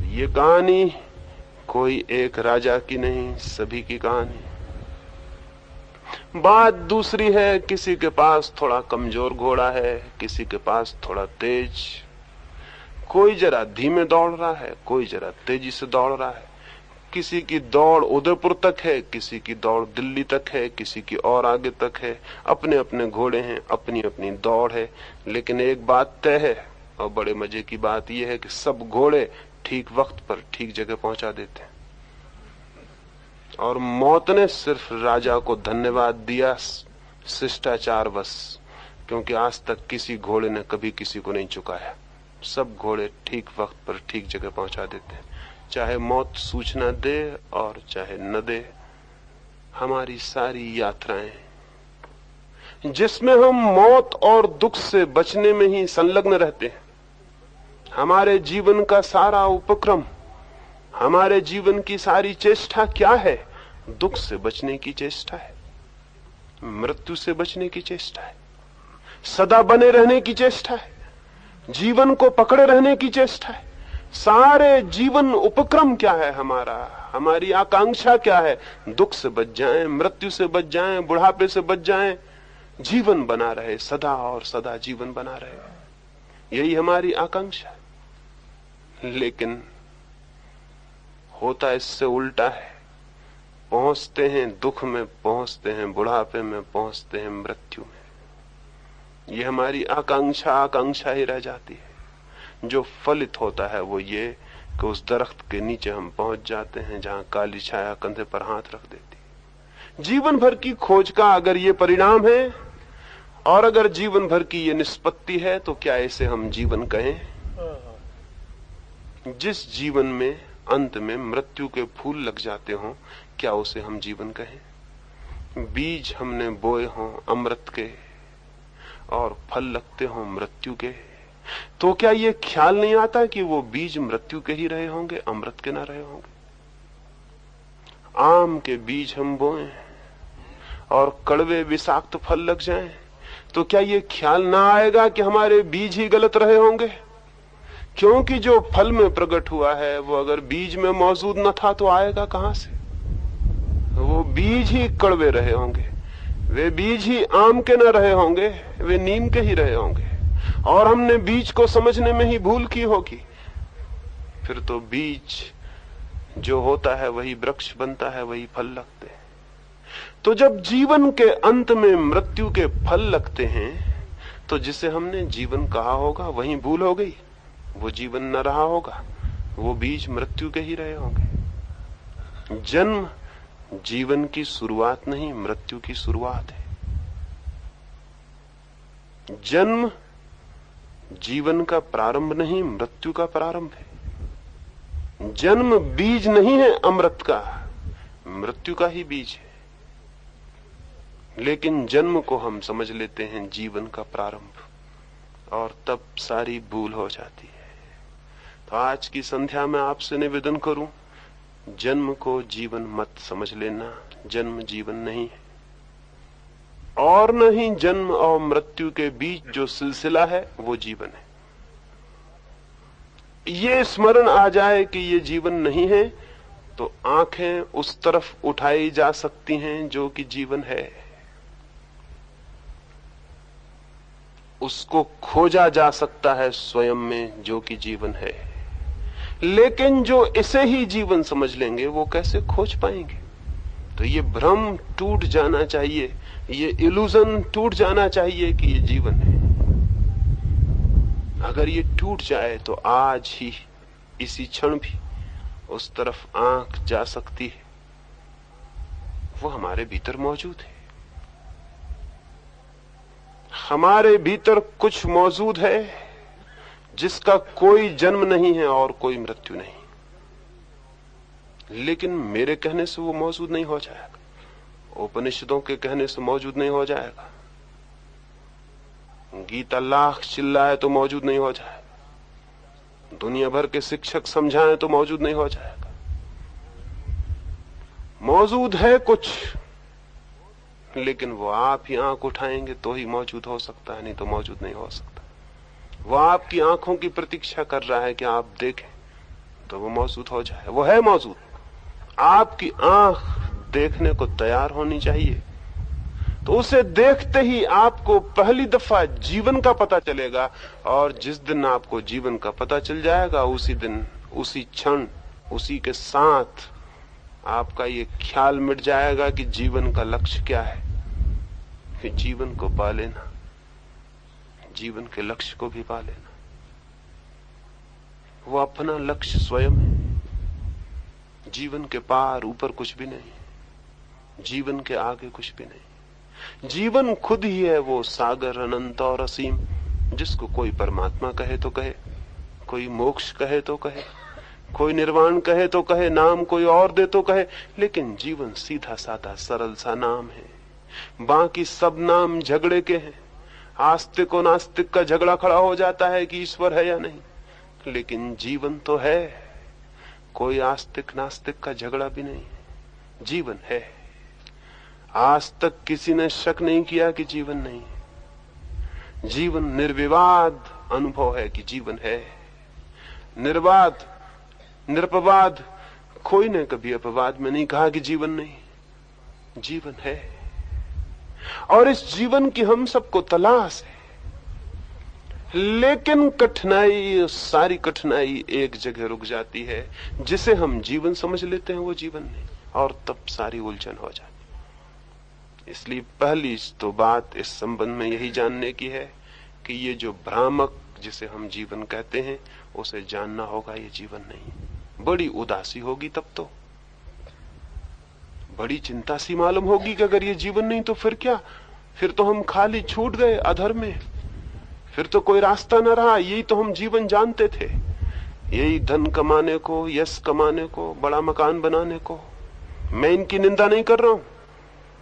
Speaker 1: ये कहानी कोई एक राजा की नहीं, सभी की कहानी। बात दूसरी है, किसी के पास थोड़ा कमजोर घोड़ा है, किसी के पास थोड़ा तेज। कोई जरा धीमे दौड़ रहा है, कोई जरा तेजी से दौड़ रहा है। किसी की दौड़ उदयपुर तक है, किसी की दौड़ दिल्ली तक है, किसी की और आगे तक है। अपने अपने घोड़े हैं, अपनी अपनी दौड़ है। लेकिन एक बात तय है, और बड़े मजे की बात यह है कि सब घोड़े ठीक वक्त पर ठीक जगह पहुंचा देते हैं। और मौत ने सिर्फ राजा को धन्यवाद दिया शिष्टाचार बस, क्योंकि आज तक किसी घोड़े ने कभी किसी को नहीं चुकाया। सब घोड़े ठीक वक्त पर ठीक जगह पहुंचा देते हैं, चाहे मौत सूचना दे और चाहे न दे। हमारी सारी यात्राएं जिसमें हम मौत और दुख से बचने में ही संलग्न रहते हैं, हमारे जीवन का सारा उपक्रम, हमारे जीवन की सारी चेष्टा क्या है? दुख से बचने की चेष्टा है, मृत्यु से बचने की चेष्टा है, सदा बने रहने की चेष्टा है, जीवन को पकड़े रहने की चेष्टा है। सारे जीवन उपक्रम क्या है हमारा? हमारी आकांक्षा क्या है? दुख से बच जाएं, मृत्यु से बच जाएं, बुढ़ापे से बच जाएं, जीवन बना रहे, सदा और सदा जीवन बना रहे। यही हमारी आकांक्षा है। लेकिन होता इससे उल्टा है। पहुंचते हैं दुख में, पहुंचते हैं बुढ़ापे में, पहुंचते हैं मृत्यु में। ये हमारी आकांक्षा ही रह जाती है। जो फलित होता है वो ये कि उस दरख्त के नीचे हम पहुंच जाते हैं जहां काली छाया कंधे पर हाथ रख देती। जीवन भर की खोज का अगर ये परिणाम है, और अगर जीवन भर की ये निष्पत्ति है, तो क्या इसे हम जीवन कहें? जिस जीवन में अंत में मृत्यु के फूल लग जाते हों, क्या उसे हम जीवन कहें? बीज हमने बोए हों अमृत के और फल लगते हों मृत्यु के, तो क्या ये ख्याल नहीं आता कि वो बीज मृत्यु के ही रहे होंगे, अमृत के ना रहे होंगे? आम के बीज हम बोए और कड़वे विषाक्त फल लग जाएं, तो क्या ये ख्याल ना आएगा कि हमारे बीज ही गलत रहे होंगे? क्योंकि जो फल में प्रकट हुआ है वो अगर बीज में मौजूद न था तो आएगा कहां से? वो बीज ही कड़वे रहे होंगे, वे बीज ही आम के न रहे होंगे, वे नीम के ही रहे होंगे। और हमने बीज को समझने में ही भूल की होगी। फिर तो बीज जो होता है वही वृक्ष बनता है, वही फल लगते हैं। तो जब जीवन के अंत में मृत्यु के फल लगते हैं, तो जिसे हमने जीवन कहा होगा वही भूल हो गई, वो जीवन न रहा होगा, वो बीज मृत्यु के ही रहे होंगे। जन्म जीवन की शुरुआत नहीं, मृत्यु की शुरुआत है। जन्म जीवन का प्रारंभ नहीं, मृत्यु का प्रारंभ है। जन्म बीज नहीं है अमृत का, मृत्यु का ही बीज है। लेकिन जन्म को हम समझ लेते हैं जीवन का प्रारंभ, और तब सारी भूल हो जाती है। तो आज की संध्या में आपसे निवेदन करूं, जन्म को जीवन मत समझ लेना, जन्म जीवन नहीं है, और न ही जन्म और मृत्यु के बीच जो सिलसिला है वो जीवन है। ये स्मरण आ जाए कि ये जीवन नहीं है तो आंखें उस तरफ उठाई जा सकती हैं जो कि जीवन है, उसको खोजा जा सकता है स्वयं में जो कि जीवन है। लेकिन जो इसे ही जीवन समझ लेंगे वो कैसे खोज पाएंगे? तो ये भ्रम टूट जाना चाहिए, ये इल्यूजन टूट जाना चाहिए कि ये जीवन है। अगर ये टूट जाए तो आज ही इसी क्षण भी उस तरफ आंख जा सकती है, वो हमारे भीतर मौजूद है। हमारे भीतर कुछ मौजूद है जिसका कोई जन्म नहीं है और कोई मृत्यु नहीं, लेकिन मेरे कहने से वो मौजूद नहीं हो जाएगा, उपनिषदों के कहने से मौजूद नहीं हो जाएगा, गीता लाख चिल्लाए तो मौजूद नहीं हो जाएगा, दुनिया भर के शिक्षक समझाएं तो मौजूद नहीं हो जाएगा। मौजूद है कुछ, लेकिन वो आप ही आंख उठाएंगे तो ही मौजूद हो सकता है, नहीं तो मौजूद नहीं हो सकता। वो आपकी आंखों की प्रतीक्षा कर रहा है कि आप देखें तो वो मौजूद हो जाए। वो है मौजूद, आपकी आंख देखने को तैयार होनी चाहिए। तो उसे देखते ही आपको पहली दफा जीवन का पता चलेगा, और जिस दिन आपको जीवन का पता चल जाएगा उसी दिन, उसी क्षण, उसी के साथ आपका ये ख्याल मिट जाएगा कि जीवन का लक्ष्य क्या है, कि जीवन को पा लेना, जीवन के लक्ष्य को भी पा लेना। वो अपना लक्ष्य स्वयं है, जीवन के पार ऊपर कुछ भी नहीं, जीवन के आगे कुछ भी नहीं। जीवन खुद ही है वो सागर अनंत और असीम, जिसको कोई परमात्मा कहे तो कहे, कोई मोक्ष कहे तो कहे, कोई निर्वाण कहे तो कहे, नाम कोई और दे तो कहे, लेकिन जीवन सीधा साधा सरल सा नाम है। बाकी सब नाम झगड़े के हैं। आस्तिक और नास्तिक का झगड़ा खड़ा हो जाता है कि ईश्वर है या नहीं, लेकिन जीवन तो है। कोई आस्तिक नास्तिक का झगड़ा भी नहीं, जीवन है। आज तक किसी ने शक नहीं किया कि जीवन नहीं है। जीवन निर्विवाद अनुभव है कि जीवन है, निर्वाद, निरपवाद। कोई ने कभी अपवाद में नहीं कहा कि जीवन नहीं, जीवन है। और इस जीवन की हम सबको तलाश है, लेकिन कठिनाई, सारी कठिनाई एक जगह रुक जाती है। जिसे हम जीवन समझ लेते हैं वो जीवन नहीं, और तब सारी उलझन हो जाती। इसलिए पहली तो बात इस संबंध में यही जानने की है कि ये जो भ्रामक जिसे हम जीवन कहते हैं उसे जानना होगा, ये जीवन नहीं। बड़ी उदासी होगी, तब तो बड़ी चिंता सी मालूम होगी कि अगर ये जीवन नहीं तो फिर क्या, फिर तो हम खाली छूट गए अधर में, फिर तो कोई रास्ता न रहा। यही तो हम जीवन जानते थे, यही धन कमाने को, यश कमाने को, बड़ा मकान बनाने को। मैं इनकी निंदा नहीं कर रहा हूं,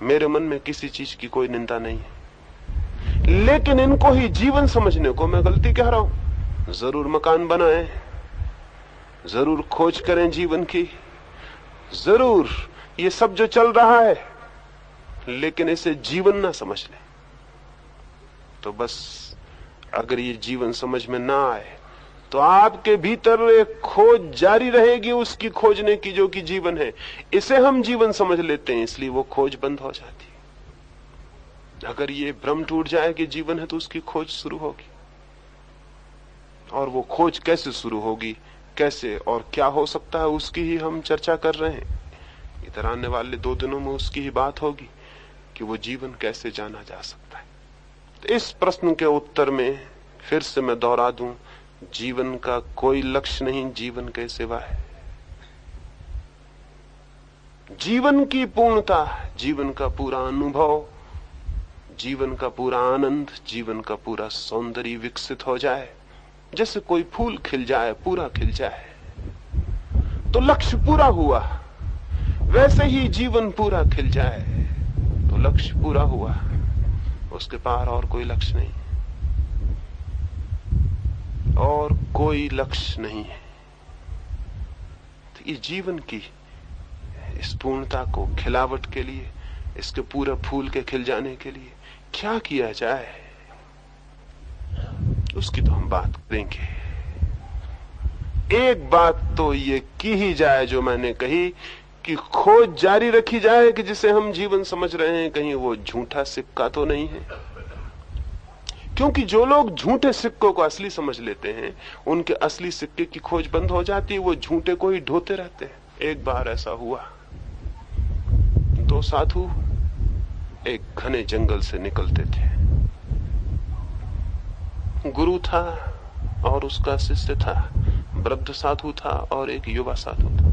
Speaker 1: मेरे मन में किसी चीज की कोई निंदा नहीं है, लेकिन इनको ही जीवन समझने को मैं गलती कह रहा हूं। जरूर मकान बनाएं, जरूर खोज करें जीवन की, जरूर ये सब जो चल रहा है, लेकिन इसे जीवन ना समझ लें तो बस, अगर ये जीवन समझ में ना आए तो आपके भीतर एक खोज जारी रहेगी उसकी खोजने की, जो कि जीवन है। इसे हम जीवन समझ लेते हैं, इसलिए वो खोज बंद हो जाती है। अगर ये भ्रम टूट जाए कि जीवन है तो उसकी खोज शुरू होगी। और वो खोज कैसे शुरू होगी, कैसे और क्या हो सकता है, उसकी ही हम चर्चा कर रहे हैं। इधर आने वाले 2 दिनों में उसकी ही बात होगी कि वो जीवन कैसे जाना जा सकता है। तो इस प्रश्न के उत्तर में फिर से मैं दोहरा दूं, जीवन का कोई लक्ष्य नहीं जीवन के सिवा है। जीवन की पूर्णता, जीवन का पूरा अनुभव, जीवन का पूरा आनंद, जीवन का पूरा सौंदर्य विकसित हो जाए, जैसे कोई फूल खिल जाए, पूरा खिल जाए, तो लक्ष्य पूरा हुआ। वैसे ही जीवन पूरा खिल जाए तो लक्ष्य पूरा हुआ, उसके पार और कोई लक्ष्य नहीं, और कोई लक्ष्य नहीं है। तो ये जीवन की इस पूर्णता को खिलावट के लिए, इसके पूरे फूल के खिल जाने के लिए क्या किया जाए, उसकी तो हम बात करेंगे। एक बात तो ये की ही जाए जो मैंने कही कि खोज जारी रखी जाए कि जिसे हम जीवन समझ रहे हैं कहीं वो झूठा सिक्का तो नहीं है। क्योंकि जो लोग झूठे सिक्कों को असली समझ लेते हैं उनके असली सिक्के की खोज बंद हो जाती है, वो झूठे को ही ढोते रहते हैं। एक बार ऐसा हुआ, दो साधु एक घने जंगल से निकलते थे। गुरु था और उसका शिष्य था, वृद्ध साधु था और एक युवा साधु था।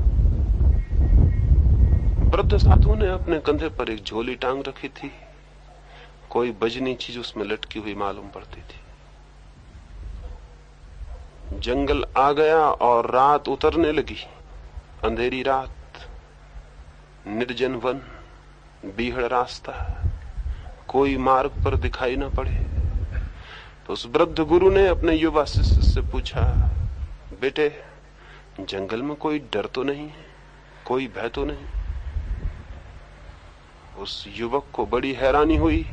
Speaker 1: वृद्ध साधु ने अपने कंधे पर एक झोली टांग रखी थी, कोई बजनी चीज उसमें लटकी हुई मालूम पड़ती थी। जंगल आ गया और रात उतरने लगी, अंधेरी रात, निर्जन वन, बीहड़ रास्ता, कोई मार्ग पर दिखाई न पड़े। तो उस वृद्ध गुरु ने अपने युवा शिष्य से पूछा, बेटे जंगल में कोई डर तो नहीं है, कोई भय तो नहीं? उस युवक को बड़ी हैरानी हुई,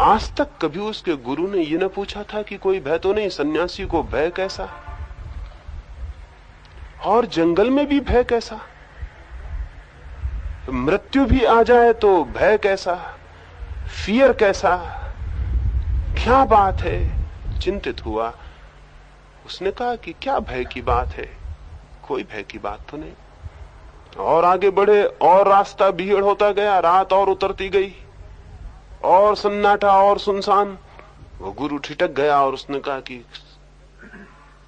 Speaker 1: आज तक कभी उसके गुरु ने यह न पूछा था कि कोई भय तो नहीं, सन्यासी को भय कैसा, और जंगल में भी भय कैसा, मृत्यु भी आ जाए तो भय कैसा, फियर कैसा, क्या बात है? चिंतित हुआ। उसने कहा कि क्या भय की बात है, कोई भय की बात तो नहीं। और आगे बढ़े और रास्ता भीड़ होता गया, रात और उतरती गई और सन्नाटा और सुनसान। वो गुरु ठिठक गया और उसने कहा कि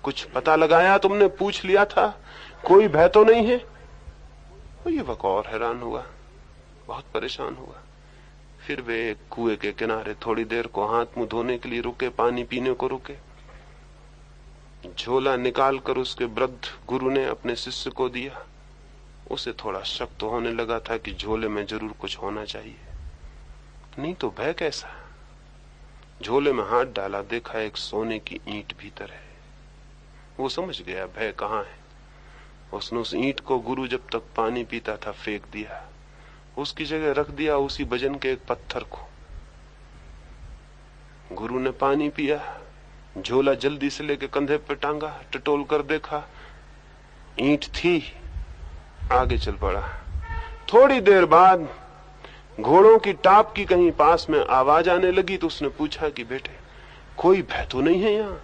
Speaker 1: कुछ पता लगाया तुमने, पूछ लिया था, कोई भय तो नहीं है? वो युवक और हैरान हुआ, बहुत परेशान हुआ। फिर वे एक कुएं के किनारे थोड़ी देर को हाथ मुंह धोने के लिए रुके, पानी पीने को रुके। झोला निकालकर उसके वृद्ध गुरु ने अपने शिष्य को दिया। उसे थोड़ा शक तो होने लगा था कि झोले में जरूर कुछ होना चाहिए, नहीं तो भय कैसा। झोले में हाथ डाला, देखा एक सोने की ईंट भीतर है। वो समझ गया भय कहाँ है। उसने उस ईंट को गुरु जब तक पानी पीता था फेंक दिया, उसकी जगह रख दिया उसी वजन के एक पत्थर को। गुरु ने पानी पिया, झोला जल्दी से लेके कंधे पे टांगा, टटोल कर देखा, ईंट थी, आगे चल पड़ा। थोड़ी देर बाद घोड़ों की टाप की कहीं पास में आवाज आने लगी तो उसने पूछा कि बेटे कोई भय तो नहीं है यहाँ?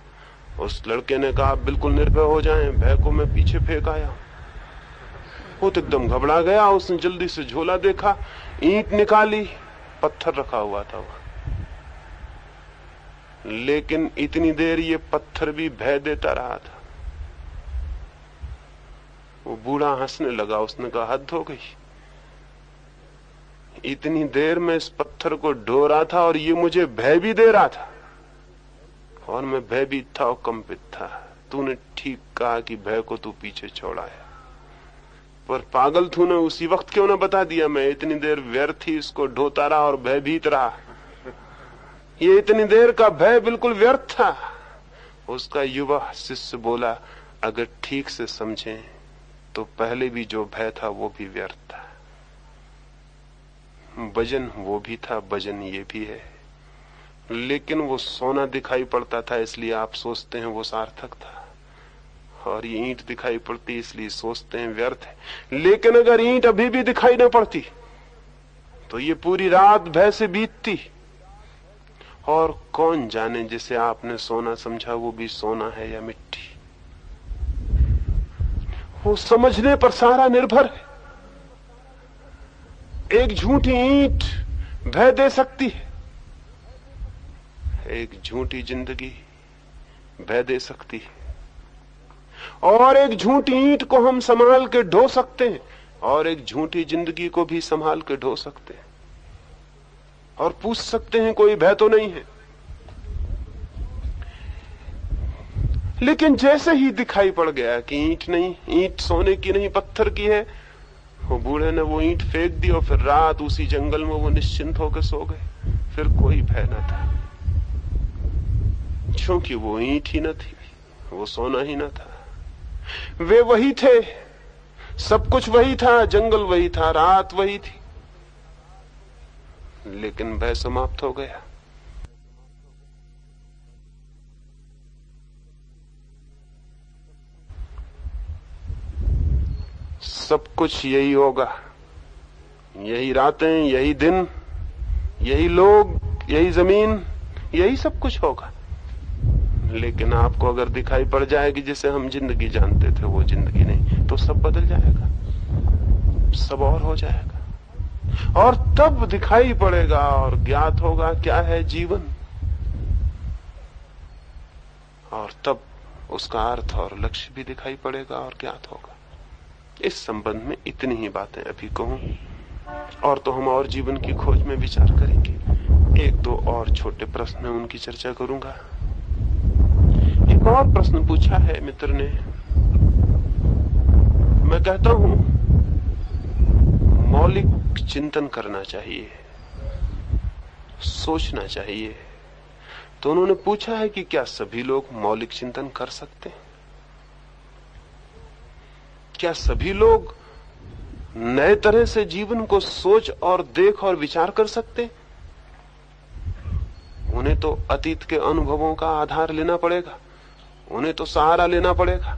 Speaker 1: उस लड़के ने कहा, बिल्कुल निर्भय हो जाएं, भय को मैं पीछे फेंक आया। वो तो एकदम घबरा गया। उसने जल्दी से झोला देखा, ईंट निकाली, पत्थर रखा हुआ था वहां। लेकिन इतनी देर ये पत्थर भी भय देता रहा था। वो बूढ़ा हंसने लगा। उसने कहा, हद हो गई, इतनी देर में इस पत्थर को ढो रहा था और ये मुझे भय भी दे रहा था, और मैं भयभीत था और कंपित था। तूने ठीक कहा कि भय को तू पीछे छोड़ाया, पर पागल तूने उसी वक्त क्यों ना बता दिया? मैं इतनी देर व्यर्थ ही इसको ढोता रहा और भयभीत रहा। ये इतनी देर का भय बिल्कुल व्यर्थ था। उसका युवा शिष्य बोला, अगर ठीक से समझें तो पहले भी जो भय था वो भी व्यर्थ था। वजन वो भी था, वजन ये भी है, लेकिन वो सोना दिखाई पड़ता था इसलिए आप सोचते हैं वो सार्थक था, और ये ईंट दिखाई पड़ती इसलिए सोचते हैं व्यर्थ है। लेकिन अगर ईंट अभी भी दिखाई न पड़ती तो ये पूरी रात भय से बीतती, और कौन जाने जिसे आपने सोना समझा वो भी सोना है या मिट्टी। वो समझने पर सारा निर्भर है। एक झूठी ईंट भय दे सकती है, एक झूठी जिंदगी भय दे सकती है, और एक झूठी ईंट को हम संभाल के ढो सकते हैं, और एक झूठी जिंदगी को भी संभाल के ढो सकते हैं, और पूछ सकते हैं कोई भय तो नहीं है। लेकिन जैसे ही दिखाई पड़ गया कि ईंट नहीं, ईंट सोने की नहीं पत्थर की है, वो बूढ़े ने वो ईंट फेंक दी और फिर रात उसी जंगल में वो निश्चिंत होकर सो गए। फिर कोई भय न था, क्योंकि वो ईंट ही न थी, वो सोना ही न था। वे वही थे सब कुछ वही था, जंगल वही था, रात वही थी, लेकिन भय समाप्त हो गया। सब कुछ यही होगा, यही रातें, यही दिन, यही लोग, यही जमीन, यही सब कुछ होगा। लेकिन आपको अगर दिखाई पड़ जाएगी जिसे हम जिंदगी जानते थे वो जिंदगी नहीं, तो सब बदल जाएगा, सब और हो जाएगा, और तब दिखाई पड़ेगा और ज्ञात होगा क्या है जीवन, और तब उसका अर्थ और लक्ष्य भी दिखाई पड़ेगा और ज्ञात होगा। इस संबंध में इतनी ही बातें अभी कहूं, और तो हम और जीवन की खोज में विचार करेंगे। एक दो और छोटे प्रश्न में उनकी चर्चा करूंगा। एक और प्रश्न पूछा है मित्र ने। मैं कहता हूं मौलिक चिंतन करना चाहिए, सोचना चाहिए। तो उन्होंने पूछा है कि क्या सभी लोग मौलिक चिंतन कर सकते हैं? क्या सभी लोग नए तरह से जीवन को सोच और देख और विचार कर सकते? उन्हें तो अतीत के अनुभवों का आधार लेना पड़ेगा, उन्हें तो सहारा लेना पड़ेगा,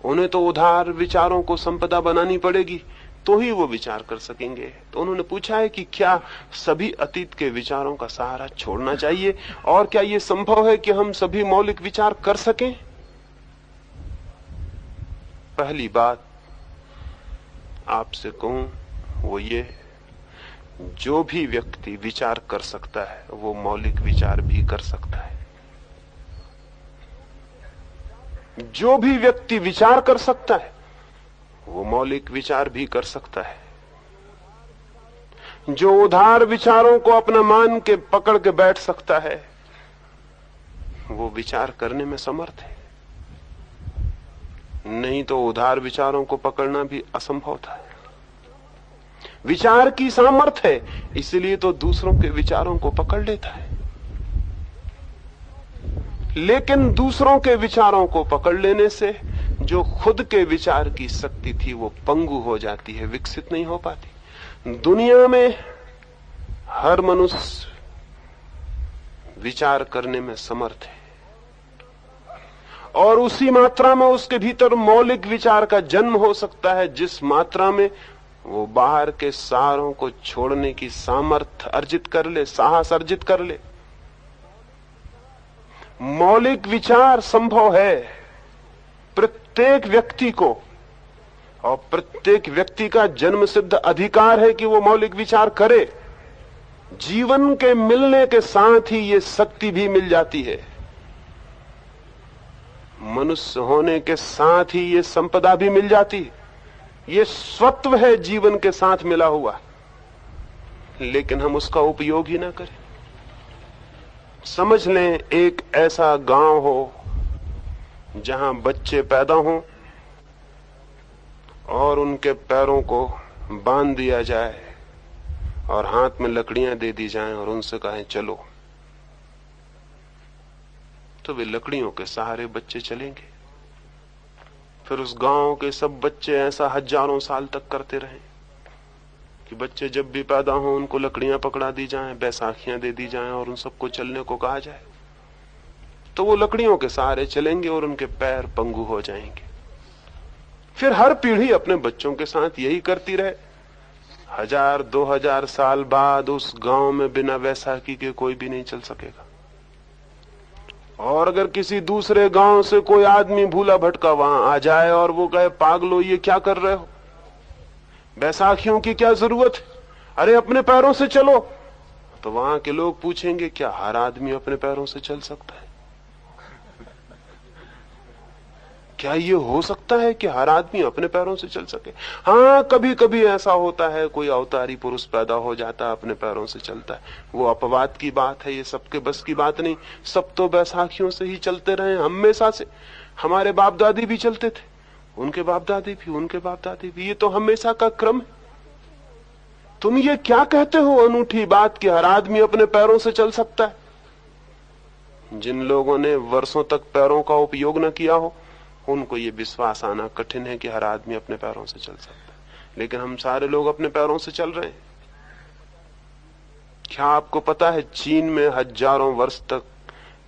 Speaker 1: उन्हें तो उधार विचारों को संपदा बनानी पड़ेगी, तो ही वो विचार कर सकेंगे। तो उन्होंने पूछा है कि क्या सभी अतीत के विचारों का सहारा छोड़ना चाहिए, और क्या ये संभव है कि हम सभी मौलिक विचार कर सकें? पहली बात आपसे कहूं वो ये, जो भी व्यक्ति विचार कर सकता है वो मौलिक विचार भी कर सकता है। जो भी व्यक्ति विचार कर सकता है वो मौलिक विचार भी कर सकता है। जो उधार विचारों को अपना मान के पकड़ के बैठ सकता है वो विचार करने में समर्थ है, नहीं तो उधार विचारों को पकड़ना भी असंभव था। विचार की सामर्थ्य है, इसलिए तो दूसरों के विचारों को पकड़ लेता है। लेकिन दूसरों के विचारों को पकड़ लेने से जो खुद के विचार की शक्ति थी वो पंगु हो जाती है, विकसित नहीं हो पाती। दुनिया में हर मनुष्य विचार करने में समर्थ है, और उसी मात्रा में उसके भीतर मौलिक विचार का जन्म हो सकता है जिस मात्रा में वो बाहर के सहारों को छोड़ने की सामर्थ्य अर्जित कर ले, साहस अर्जित कर ले। मौलिक विचार संभव है प्रत्येक व्यक्ति को, और प्रत्येक व्यक्ति का जन्म सिद्ध अधिकार है कि वो मौलिक विचार करे। जीवन के मिलने के साथ ही ये शक्ति भी मिल जाती है, मनुष्य होने के साथ ही ये संपदा भी मिल जाती है। ये स्वत्व है जीवन के साथ मिला हुआ, लेकिन हम उसका उपयोग ही ना करें। समझ लें एक ऐसा गांव हो जहां बच्चे पैदा हों और उनके पैरों को बांध दिया जाए और हाथ में लकड़ियां दे दी जाएं और उनसे कहें चलो, तो वे लकड़ियों के सहारे बच्चे चलेंगे। फिर उस गांव के सब बच्चे ऐसा हजारों साल तक करते रहे कि बच्चे जब भी पैदा हों उनको लकड़ियां पकड़ा दी जाएं, बैसाखियां दे दी जाएं और उन सबको चलने को कहा जाए, तो वो लकड़ियों के सहारे चलेंगे और उनके पैर पंगु हो जाएंगे। फिर हर पीढ़ी अपने बच्चों के साथ यही करती रहे। 1000-2000 साल बाद उस गांव में बिना बैसाखी के कोई भी नहीं चल सकेगा, और अगर किसी दूसरे गांव से कोई आदमी भूला भटका वहां आ जाए और वो कहे पागलो ये क्या कर रहे हो, बैसाखियों की क्या जरूरत है, अरे अपने पैरों से चलो, तो वहां के लोग पूछेंगे क्या हर आदमी अपने पैरों से चल सकता है? क्या ये हो सकता है कि हर आदमी अपने पैरों से चल सके? हाँ, कभी कभी ऐसा होता है, कोई अवतारी पुरुष पैदा हो जाता है, अपने पैरों से चलता है, वो अपवाद की बात है, ये सबके बस की बात नहीं। सब तो बैसाखियों से ही चलते रहे हमेशा से। हमारे बाप दादी भी चलते थे, उनके बाप दादी भी, उनके बाप दादी भी, ये तो हमेशा का क्रम है। तुम ये क्या कहते हो अनूठी बात कि हर आदमी अपने पैरों से चल सकता है? जिन लोगों ने वर्षों तक पैरों का उपयोग न किया हो उनको ये विश्वास आना कठिन है कि हर आदमी अपने पैरों से चल सकता है, लेकिन हम सारे लोग अपने पैरों से चल रहे हैं। क्या आपको पता है चीन में हजारों वर्ष तक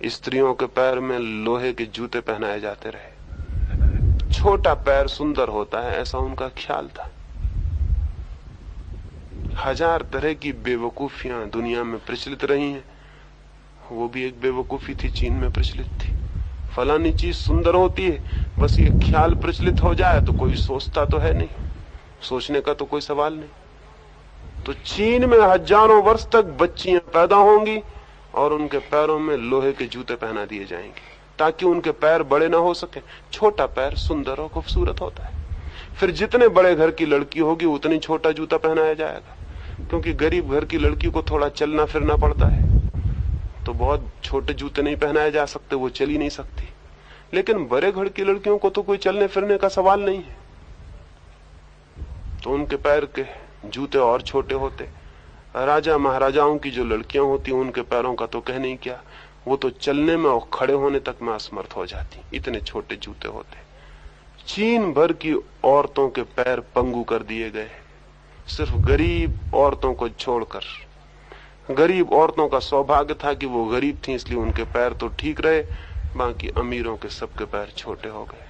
Speaker 1: स्त्रियों के पैर में लोहे के जूते पहनाए जाते रहे। छोटा पैर सुंदर होता है ऐसा उनका ख्याल था। हजार तरह की बेवकूफियां दुनिया में प्रचलित रही हैं, वो भी एक बेवकूफी थी, चीन में प्रचलित थी। फलानी चीज सुंदर होती है, बस ये ख्याल प्रचलित हो जाए तो कोई सोचता तो है नहीं, सोचने का तो कोई सवाल नहीं। तो चीन में हजारों वर्ष तक बच्चियां पैदा होंगी और उनके पैरों में लोहे के जूते पहना दिए जाएंगे ताकि उनके पैर बड़े ना हो सके। छोटा पैर सुंदर और खूबसूरत होता है। फिर जितने बड़े घर की लड़की होगी उतनी छोटा जूता पहनाया जाएगा, क्योंकि गरीब घर की लड़की को थोड़ा चलना फिरना पड़ता है, तो बहुत छोटे जूते नहीं पहनाए जा सकते, वो चल ही नहीं सकती। लेकिन बड़े घर की लड़कियों को तो कोई चलने फिरने का सवाल नहीं है, तो उनके पैर के जूते और छोटे होते। राजा महाराजाओं की जो लड़कियां होती उनके पैरों का तो कह नहीं क्या, वो तो चलने में और खड़े होने तक में असमर्थ हो जाती, इतने छोटे जूते होते। चीन भर की औरतों के पैर पंगु कर दिए गए, सिर्फ गरीब औरतों को छोड़कर। गरीब औरतों का सौभाग्य था कि वो गरीब थी, इसलिए उनके पैर तो ठीक रहे, बाकी अमीरों के सबके पैर छोटे हो गए।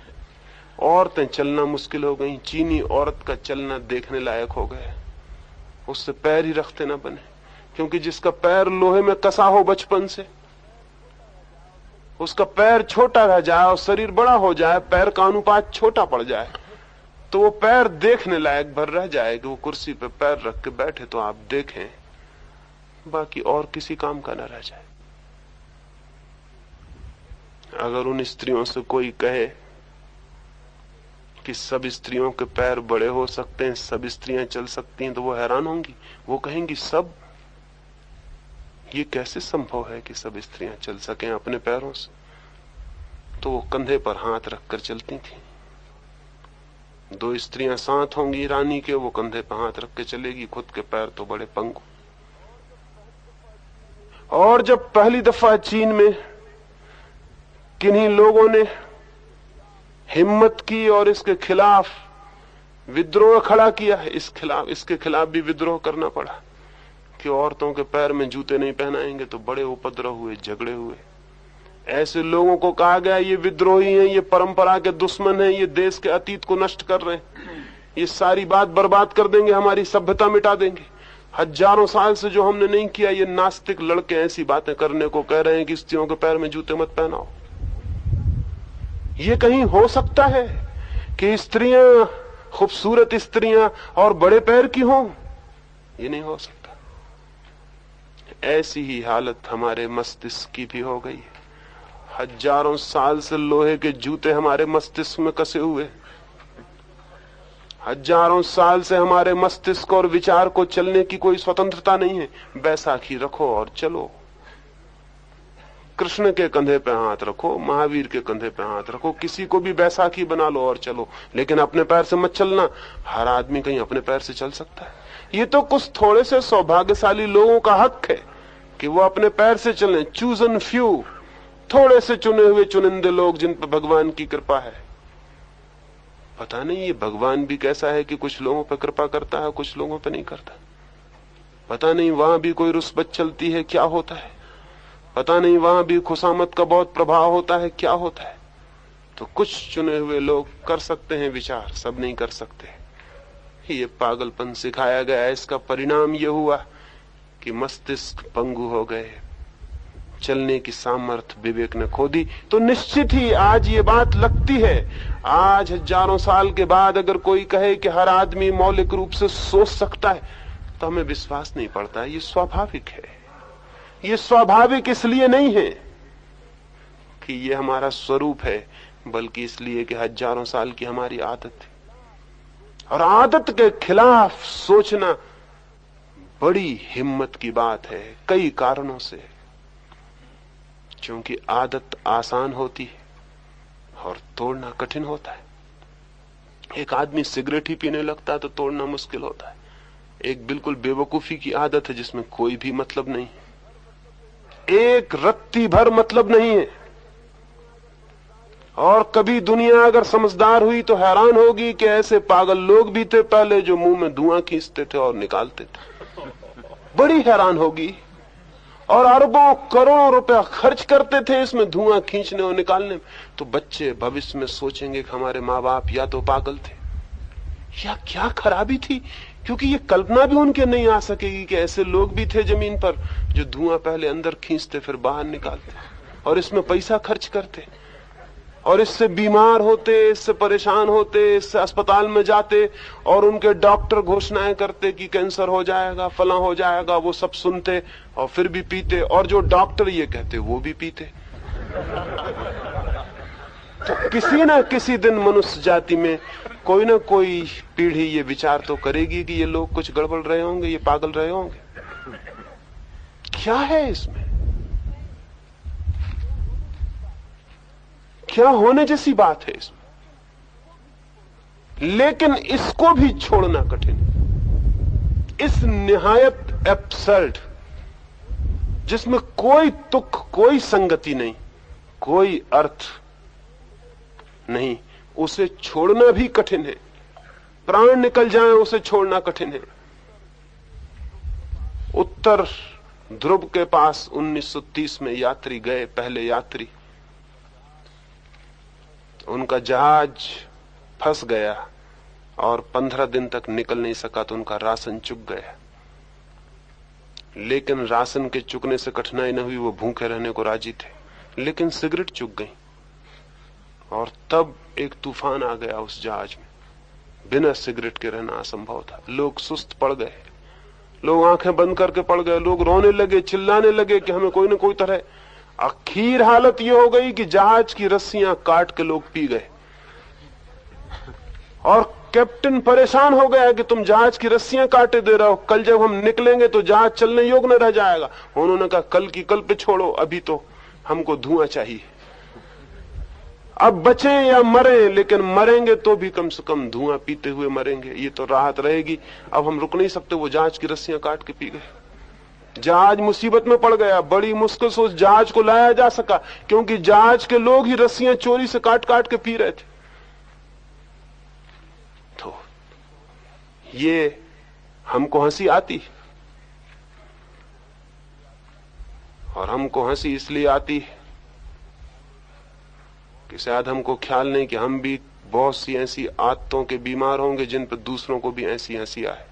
Speaker 1: औरतें चलना मुश्किल हो गई। चीनी औरत का चलना देखने लायक हो गया, उससे पैर ही रखते ना बने, क्योंकि जिसका पैर लोहे में कसा हो बचपन से, उसका पैर छोटा रह जाए और शरीर बड़ा हो जाए, पैर का अनुपात छोटा पड़ जाए, तो वो पैर देखने लायक भर रह जाए कि वो कुर्सी पे पैर रख के बैठे तो आप देखें, बाकी और किसी काम का न रह जाए। अगर उन स्त्रियों से कोई कहे कि सब स्त्रियों के पैर बड़े हो सकते हैं, सब स्त्रियां चल सकती हैं, तो वो हैरान होंगी। वो कहेंगी सब, ये कैसे संभव है कि सब स्त्रियां चल सकें अपने पैरों से? तो वो कंधे पर हाथ रखकर चलती थी। दो स्त्रियां साथ होंगी रानी के, वो कंधे पर हाथ रख के चलेगी, खुद के पैर तो बड़े पंगु। और जब पहली दफा चीन में किन्हीं लोगों ने हिम्मत की और इसके खिलाफ विद्रोह खड़ा किया, इसके खिलाफ भी विद्रोह करना पड़ा कि औरतों के पैर में जूते नहीं पहनाएंगे, तो बड़े उपद्रव हुए, झगड़े हुए। ऐसे लोगों को कहा गया ये विद्रोही हैं, ये परंपरा के दुश्मन हैं, ये देश के अतीत को नष्ट कर रहे हैं, ये सारी बात बर्बाद कर देंगे, हमारी सभ्यता मिटा देंगे। हजारों साल से जो हमने नहीं किया, ये नास्तिक लड़के ऐसी बातें करने को कह रहे हैं कि स्त्रियों के पैर में जूते मत पहनाओ। ये कहीं हो सकता है कि स्त्रियां, खूबसूरत स्त्रियां और बड़े पैर की हों? ये नहीं हो सकता। ऐसी ही हालत हमारे मस्तिष्क की भी हो गई है। हजारों साल से लोहे के जूते हमारे मस्तिष्क में कसे हुए, हजारों साल से हमारे मस्तिष्क और विचार को चलने की कोई स्वतंत्रता नहीं है। बैसाखी रखो और चलो, कृष्ण के कंधे पे हाथ रखो, महावीर के कंधे पे हाथ रखो, किसी को भी बैसाखी बना लो और चलो, लेकिन अपने पैर से मत चलना। हर आदमी कहीं अपने पैर से चल सकता है? ये तो कुछ थोड़े से सौभाग्यशाली लोगों का हक है कि वो अपने पैर से चलें। चूजन फ्यू, थोड़े से चुने हुए चुनिंदे लोग जिन पर भगवान की कृपा है। पता नहीं ये भगवान भी कैसा है कि कुछ लोगों पर कृपा करता है, कुछ लोगों पर नहीं करता। पता नहीं वहां भी कोई रुस्बत चलती है, क्या होता है? पता नहीं वहां भी खुशामत का बहुत प्रभाव होता है, क्या होता है? तो कुछ चुने हुए लोग कर सकते हैं विचार, सब नहीं कर सकते। ये पागलपन सिखाया गया, इसका परिणाम ये हुआ कि मस्तिष्क पंगु हो गए, चलने की सामर्थ्य विवेक ने खो दी। तो निश्चित ही आज ये बात लगती है, आज हजारों साल के बाद अगर कोई कहे कि हर आदमी मौलिक रूप से सोच सकता है, तो हमें विश्वास नहीं पड़ता। ये स्वाभाविक है। ये स्वाभाविक इसलिए नहीं है कि ये हमारा स्वरूप है, बल्कि इसलिए कि हजारों साल की हमारी आदत है। और आदत के खिलाफ सोचना बड़ी हिम्मत की बात है, कई कारणों से। क्योंकि आदत आसान होती है और तोड़ना कठिन होता है। एक आदमी सिगरेट ही पीने लगता है तो तोड़ना मुश्किल होता है। एक बिल्कुल बेवकूफी की आदत है जिसमें कोई भी मतलब नहीं है, एक रत्ती भर मतलब नहीं है, और कभी दुनिया अगर समझदार हुई तो हैरान होगी कि ऐसे पागल लोग भी थे पहले जो मुंह में धुआं खींचते थे और निकालते थे। बड़ी हैरान होगी। और अरबों करोड़ों रुपया खर्च करते थे इसमें धुआं खींचने और निकालने में। तो बच्चे भविष्य में सोचेंगे कि हमारे माँ बाप या तो पागल थे या क्या खराबी थी, क्योंकि ये कल्पना भी उनके नहीं आ सकेगी कि ऐसे लोग भी थे जमीन पर जो धुआं पहले अंदर खींचते फिर बाहर निकालते और इसमें पैसा खर्च करते और इससे बीमार होते, इससे परेशान होते, इससे अस्पताल में जाते और उनके डॉक्टर घोषणाएं करते कि कैंसर हो जाएगा, फला हो जाएगा। वो सब सुनते और फिर भी पीते, और जो डॉक्टर ये कहते वो भी पीते। तो किसी न किसी दिन मनुष्य जाति में कोई ना कोई पीढ़ी ये विचार तो करेगी कि ये लोग कुछ गड़बड़ रहे होंगे, ये पागल रहे होंगे। क्या है इसमें? क्या होने जैसी बात है इसमें? लेकिन इसको भी छोड़ना कठिन है। इस निहायत एब्सर्ड, जिसमें कोई तुक, कोई संगति नहीं, कोई अर्थ नहीं, उसे छोड़ना भी कठिन है। प्राण निकल जाए उसे छोड़ना कठिन है। उत्तर ध्रुव के पास 1930 में यात्री गए, पहले यात्री। उनका जहाज फंस गया और 15 दिन तक निकल नहीं सका, तो उनका राशन चुक गया। लेकिन राशन के चुकने से कठिनाई न हुई, वो भूखे रहने को राजी थे। लेकिन सिगरेट चुक गई और तब एक तूफान आ गया उस जहाज में। बिना सिगरेट के रहना असंभव था। लोग सुस्त पड़ गए, लोग आंखें बंद करके पड़ गए, लोग रोने लगे, चिल्लाने लगे कि हमें कोई न कोई तरह। आखिर हालत यह हो गई कि जहाज की रस्सियां काट के लोग पी गए और कैप्टन परेशान हो गया कि तुम जहाज की रस्सियां काटे दे रहे हो, कल जब हम निकलेंगे तो जहाज चलने योग्य न रह जाएगा। उन्होंने कहा कल की कल पे छोड़ो, अभी तो हमको धुआं चाहिए। अब बचे या मरे, लेकिन मरेंगे तो भी कम से कम धुआं पीते हुए मरेंगे, ये तो राहत रहेगी। अब हम रुक नहीं सकते। वो जहाज की रस्सियां काट के पी गए। जहाज मुसीबत में पड़ गया। बड़ी मुश्किल से उस जहाज को लाया जा सका, क्योंकि जहाज के लोग ही रस्सियां चोरी से काट काट के पी रहे थे। तो ये हमको हंसी आती, और हमको हंसी इसलिए आती है कि शायद हमको ख्याल नहीं कि हम भी बहुत सी ऐसी आदतों के बीमार होंगे जिन पर दूसरों को भी ऐसी हंसी आए।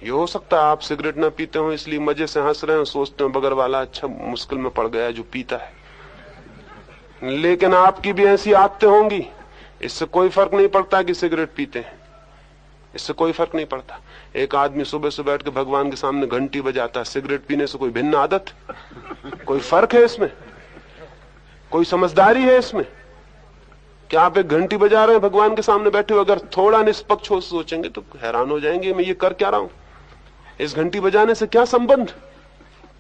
Speaker 1: ये हो सकता है आप सिगरेट ना पीते हो इसलिए मजे से हंस रहे हो, सोचते हो बगल वाला अच्छा मुश्किल में पड़ गया जो पीता है। लेकिन आपकी भी ऐसी आदतें होंगी। इससे कोई फर्क नहीं पड़ता कि सिगरेट पीते हैं, इससे कोई फर्क नहीं पड़ता। एक आदमी सुबह से बैठ के भगवान के सामने घंटी बजाता है, सिगरेट पीने से कोई भिन्न आदत? कोई फर्क है इसमें? कोई समझदारी है इसमें? क्या आप एक घंटी बजा रहे हैं भगवान के सामने बैठे हो? अगर थोड़ा निष्पक्ष हो सोचेंगे तो हैरान हो जाएंगे, मैं ये कर क्या रहा हूं? इस घंटी बजाने से क्या संबंध?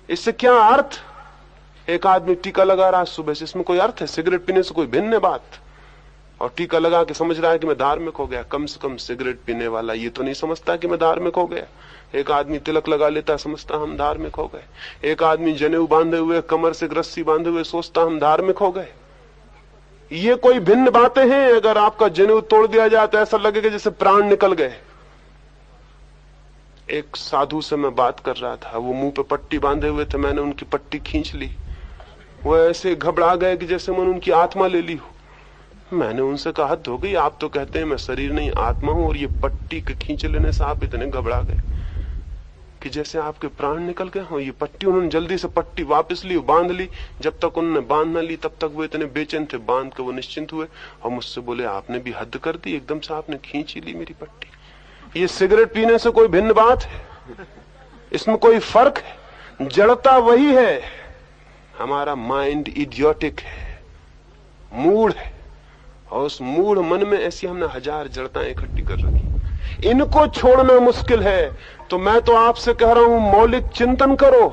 Speaker 1: इससे क्या अर्थ? एक आदमी टीका लगा रहा है सुबह से, इसमें कोई अर्थ है? सिगरेट पीने से कोई भिन्न बात? और टीका लगा के समझ रहा है कि मैं धार्मिक हो गया। कम से कम सिगरेट पीने वाला ये तो नहीं समझता कि मैं धार्मिक हो गया। एक आदमी तिलक लगा लेता, समझता हम धार्मिक हो गए। एक आदमी जनेऊ बांधे हुए, कमर से रस्सी बांधे हुए, सोचता हम धार्मिक हो गए। ये कोई भिन्न बातें हैं? अगर आपका जनेऊ तोड़ दिया जाए तो ऐसा लगेगा जैसे प्राण निकल गए। एक साधु से मैं बात कर रहा था, वो मुंह पे पट्टी बांधे हुए थे, मैंने उनकी पट्टी खींच ली। वो ऐसे घबरा गए कि जैसे मैंने उनकी आत्मा ले ली हो। मैंने उनसे कहा हद हो गई, आप तो कहते हैं मैं शरीर नहीं आत्मा हूं, और ये पट्टी के खींच लेने से आप इतने घबरा गए कि जैसे आपके प्राण निकल गए हो। ये पट्टी, उन्होंने जल्दी से पट्टी वापस ली, बांध ली। जब तक उन्होंने बांध न ली तब तक वो इतने बेचैन थे। बांध के वो निश्चिंत हुए और मुझसे बोले आपने भी हद कर दी, एकदम से आपने खींच ही ली मेरी पट्टी। ये सिगरेट पीने से कोई भिन्न बात है? इसमें कोई फर्क है? जड़ता वही है। हमारा माइंड इडियोटिक है, मूड है, और उस मूड मन में ऐसी हमने हजार जड़ताएं इकट्ठी कर रखी। इनको छोड़ना मुश्किल है। तो मैं तो आपसे कह रहा हूं मौलिक चिंतन करो।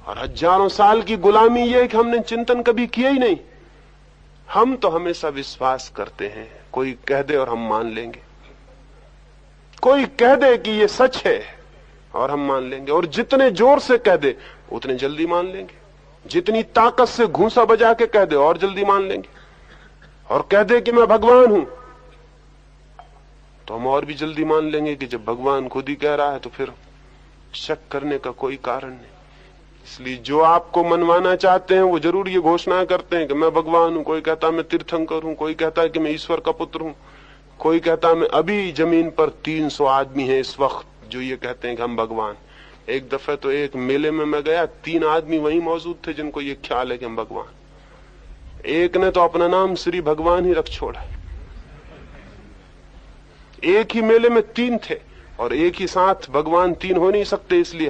Speaker 1: और हजारों साल की गुलामी यह है कि हमने चिंतन कभी किया ही नहीं। हम तो हमेशा विश्वास करते हैं, कोई कह दे और हम मान लेंगे, कोई कह दे कि ये सच है और हम मान लेंगे, और जितने जोर से कह दे उतने जल्दी मान लेंगे। जितनी ताकत से घूंसा बजा के कह दे और जल्दी मान लेंगे, और कह दे कि मैं भगवान हूं तो हम और भी जल्दी मान लेंगे कि जब भगवान खुद ही कह रहा है तो फिर शक करने का कोई कारण नहीं। इसलिए जो आपको मनवाना चाहते हैं वो जरूर ये घोषणा करते हैं कि मैं भगवान हूं, कोई कहता मैं तीर्थंकर हूं, कोई कहता है कि मैं ईश्वर का पुत्र हूं, कोई कहता मैं अभी जमीन पर 300 आदमी हैं इस वक्त जो ये कहते हैं कि हम भगवान। एक दफे तो एक मेले में मैं गया, 3 आदमी वहीं मौजूद थे जिनको ये ख्याल है कि हम भगवान। एक ने तो अपना नाम श्री भगवान ही रख छोड़ा। एक ही मेले में 3 थे और एक ही साथ भगवान 3 हो नहीं सकते, इसलिए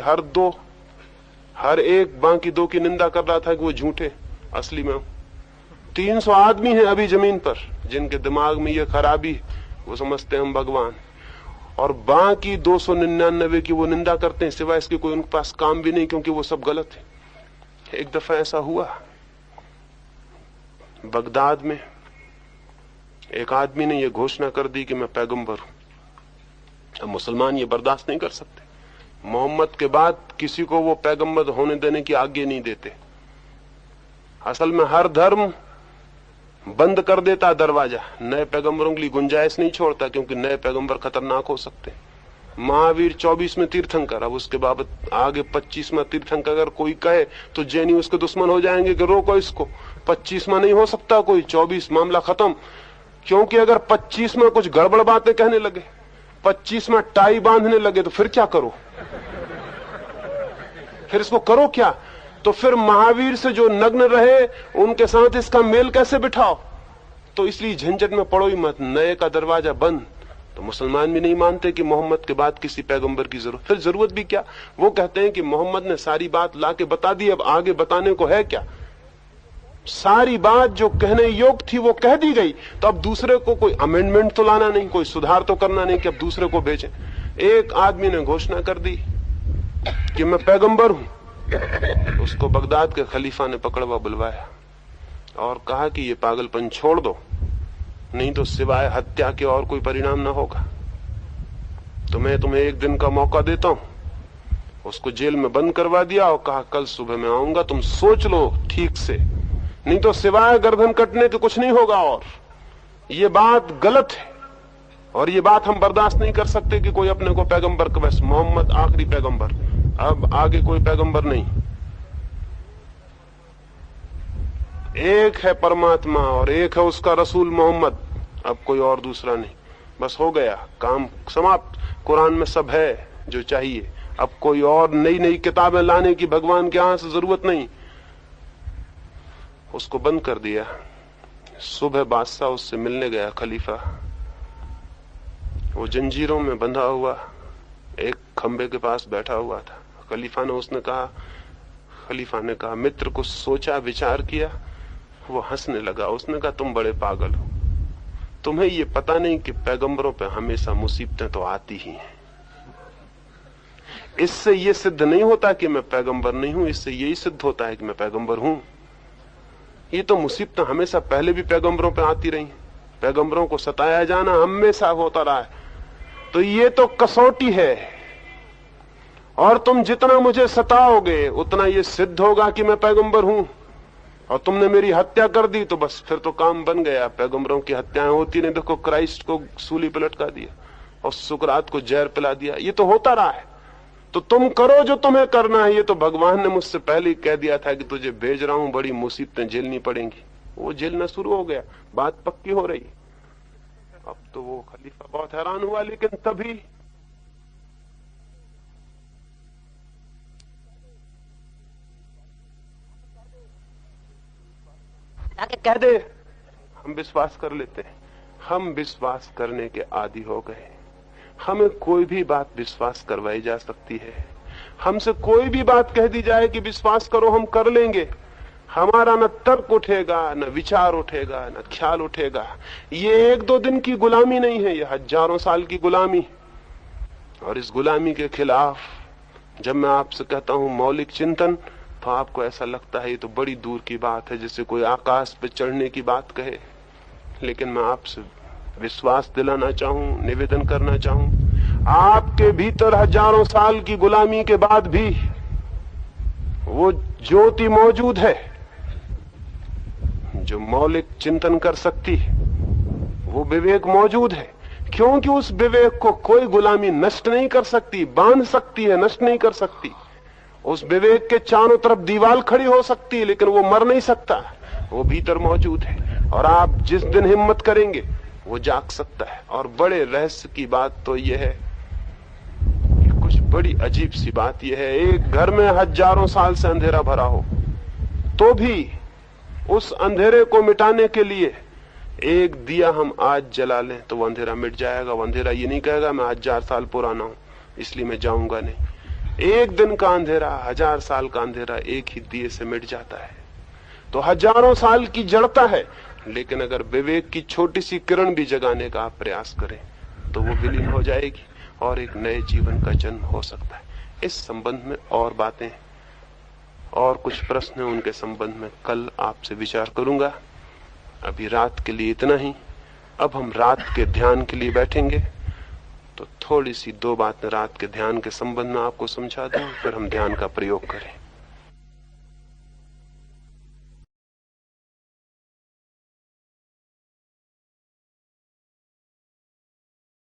Speaker 1: हर एक बाकी 2 की निंदा कर रहा था कि वो झूठे, असली में 300 आदमी हैं अभी जमीन पर जिनके दिमाग में ये खराबी, वो समझते हैं हम भगवान, और बाकी 299 की वो निंदा करते हैं, सिवाय इसके कोई उनके पास काम भी नहीं, क्योंकि वो सब गलत है। एक दफा ऐसा हुआ बगदाद में, एक आदमी ने ये घोषणा कर दी कि मैं पैगंबर हूं। अब मुसलमान ये बर्दाश्त नहीं कर सकते, मोहम्मद के बाद किसी को वो पैगंबर होने देने की आज्ञा नहीं देते। असल में हर धर्म बंद कर देता दरवाजा, नए पैगंबरों के लिए गुंजाइश नहीं छोड़ता, क्योंकि नए पैगंबर खतरनाक हो सकते। महावीर 24 में तीर्थंकर, अब उसके बाबत आगे 25वां तीर्थंकर अगर कोई कहे तो जैनी उसके दुश्मन हो जाएंगे कि रोको इसको, 25वां नहीं हो सकता कोई, 24 मामला खत्म। क्योंकि अगर 25 में कुछ गड़बड़ बातें कहने लगे, 25 में टाई बांधने लगे तो फिर क्या करो, फिर इसको करो क्या? तो फिर महावीर से जो नग्न रहे उनके साथ इसका मेल कैसे बिठाओ? तो इसलिए झंझट में पड़ो ही मत, नए का दरवाजा बंद। तो मुसलमान भी नहीं मानते कि मोहम्मद के बाद किसी पैगंबर की जरूरत, फिर जरूरत भी क्या? वो कहते हैं कि मोहम्मद ने सारी बात लाके बता दी, अब आगे बताने को है क्या? सारी बात जो कहने योग्य थी वो कह दी गई, तो अब दूसरे को कोई अमेंडमेंट तो लाना नहीं, कोई सुधार तो करना नहीं कि अब दूसरे को भेजें। एक आदमी ने घोषणा कर दी कि मैं पैगंबर हूं, उसको बगदाद के खलीफा ने पकड़वा बुलवाया और कहा कि ये पागलपन छोड़ दो, नहीं तो सिवाय हत्या के और कोई परिणाम ना होगा। तो मैं तुम्हें 1 दिन का मौका देता हूं। उसको जेल में बंद करवा दिया और कहा कल सुबह मैं आऊंगा, तुम सोच लो ठीक से, नहीं तो सिवाय गर्दन कटने के कुछ नहीं होगा। और ये बात गलत है और ये बात हम बर्दाश्त नहीं कर सकते कि कोई अपने को पैगंबर का, बस मोहम्मद आखिरी पैगंबर, अब आगे कोई पैगंबर नहीं। एक है परमात्मा और एक है उसका रसूल मोहम्मद, अब कोई और दूसरा नहीं। बस हो गया, काम समाप्त। कुरान में सब है जो चाहिए, अब कोई और नई नई किताबें लाने की भगवान के यहां से जरूरत नहीं। उसको बंद कर दिया। सुबह बादशाह उससे मिलने गया, खलीफा, वो जंजीरों में बंधा हुआ एक खंबे के पास बैठा हुआ था। खलीफा ने कहा मित्र, कुछ सोचा विचार किया? वो हंसने लगा। उसने कहा तुम बड़े पागल हो, तुम्हें ये पता नहीं कि पैगंबरों पे हमेशा मुसीबतें तो आती ही हैं। इससे ये सिद्ध नहीं होता कि मैं पैगंबर नहीं हूं, इससे यही सिद्ध होता है कि मैं पैगंबर हूं। ये तो मुसीबतें हमेशा पहले भी पैगंबरों पे आती रही, पैगंबरों को सताया जाना हमेशा होता रहा है। तो ये तो कसौटी है, और तुम जितना मुझे सताओगे उतना ये सिद्ध होगा कि मैं पैगंबर हूं। और तुमने मेरी हत्या कर दी तो बस फिर तो काम बन गया। पैगंबरों की हत्याएं होती नहीं, देखो क्राइस्ट को सूली पे लटका दिया और सुकरात को जहर पिला दिया, ये तो होता रहा है। तो तुम करो जो तुम्हें करना है। ये तो भगवान ने मुझसे पहले ही कह दिया था कि तुझे भेज रहा हूं, बड़ी मुसीबतें झेलनी पड़ेंगी। वो झेलना शुरू हो गया, बात पक्की हो रही। अब तो वो खलीफा बहुत हैरान हुआ, लेकिन तभी कह दे हम विश्वास कर लेते हैं। हम विश्वास करने के आदी हो गए। हमें कोई भी बात विश्वास करवाई जा सकती है, हमसे कोई भी बात कह दी जाए कि विश्वास करो, हम कर लेंगे। हमारा न तर्क उठेगा, न विचार उठेगा, न ख्याल उठेगा। ये 1-2 दिन की गुलामी नहीं है, ये हजारों साल की गुलामी। और इस गुलामी के खिलाफ जब मैं आपसे कहता हूं मौलिक चिंतन, तो आपको ऐसा लगता है ये तो बड़ी दूर की बात है, जैसे कोई आकाश पे चढ़ने की बात कहे। लेकिन मैं आपसे विश्वास दिलाना चाहूं, निवेदन करना चाहूं, आपके भीतर हजारों साल की गुलामी के बाद भी वो ज्योति मौजूद है जो मौलिक चिंतन कर सकती है, वो विवेक मौजूद है, क्योंकि उस विवेक को कोई गुलामी नष्ट नहीं कर सकती, बांध सकती है, नष्ट नहीं कर सकती। उस विवेक के चारों तरफ दीवार खड़ी हो सकती है, लेकिन वो मर नहीं सकता, वो भीतर मौजूद है। और आप जिस दिन हिम्मत करेंगे वो जाग सकता है। और बड़े रहस्य की बात तो यह है कि कुछ बड़ी अजीब सी बात यह है, एक घर में हजारों साल से अंधेरा भरा हो तो भी उस अंधेरे को मिटाने के लिए एक दिया हम आज जला लें तो वो अंधेरा मिट जाएगा। वो अंधेरा ये नहीं कहेगा मैं 1000 साल पुराना हूं इसलिए मैं जाऊंगा नहीं। एक दिन का अंधेरा, 1000 साल का अंधेरा एक ही दिए से मिट जाता है। तो हजारों साल की जड़ता है, लेकिन अगर विवेक की छोटी सी किरण भी जगाने का आप प्रयास करें तो वो विलीन हो जाएगी और एक नए जीवन का जन्म हो सकता है। इस संबंध में और बातें और कुछ प्रश्न हैं, उनके संबंध में कल आपसे विचार करूंगा। अभी रात के लिए इतना ही। अब हम रात के ध्यान के लिए बैठेंगे, तो थोड़ी सी 2 बातें रात के ध्यान के संबंध में आपको समझा दूं, फिर हम ध्यान का प्रयोग करें।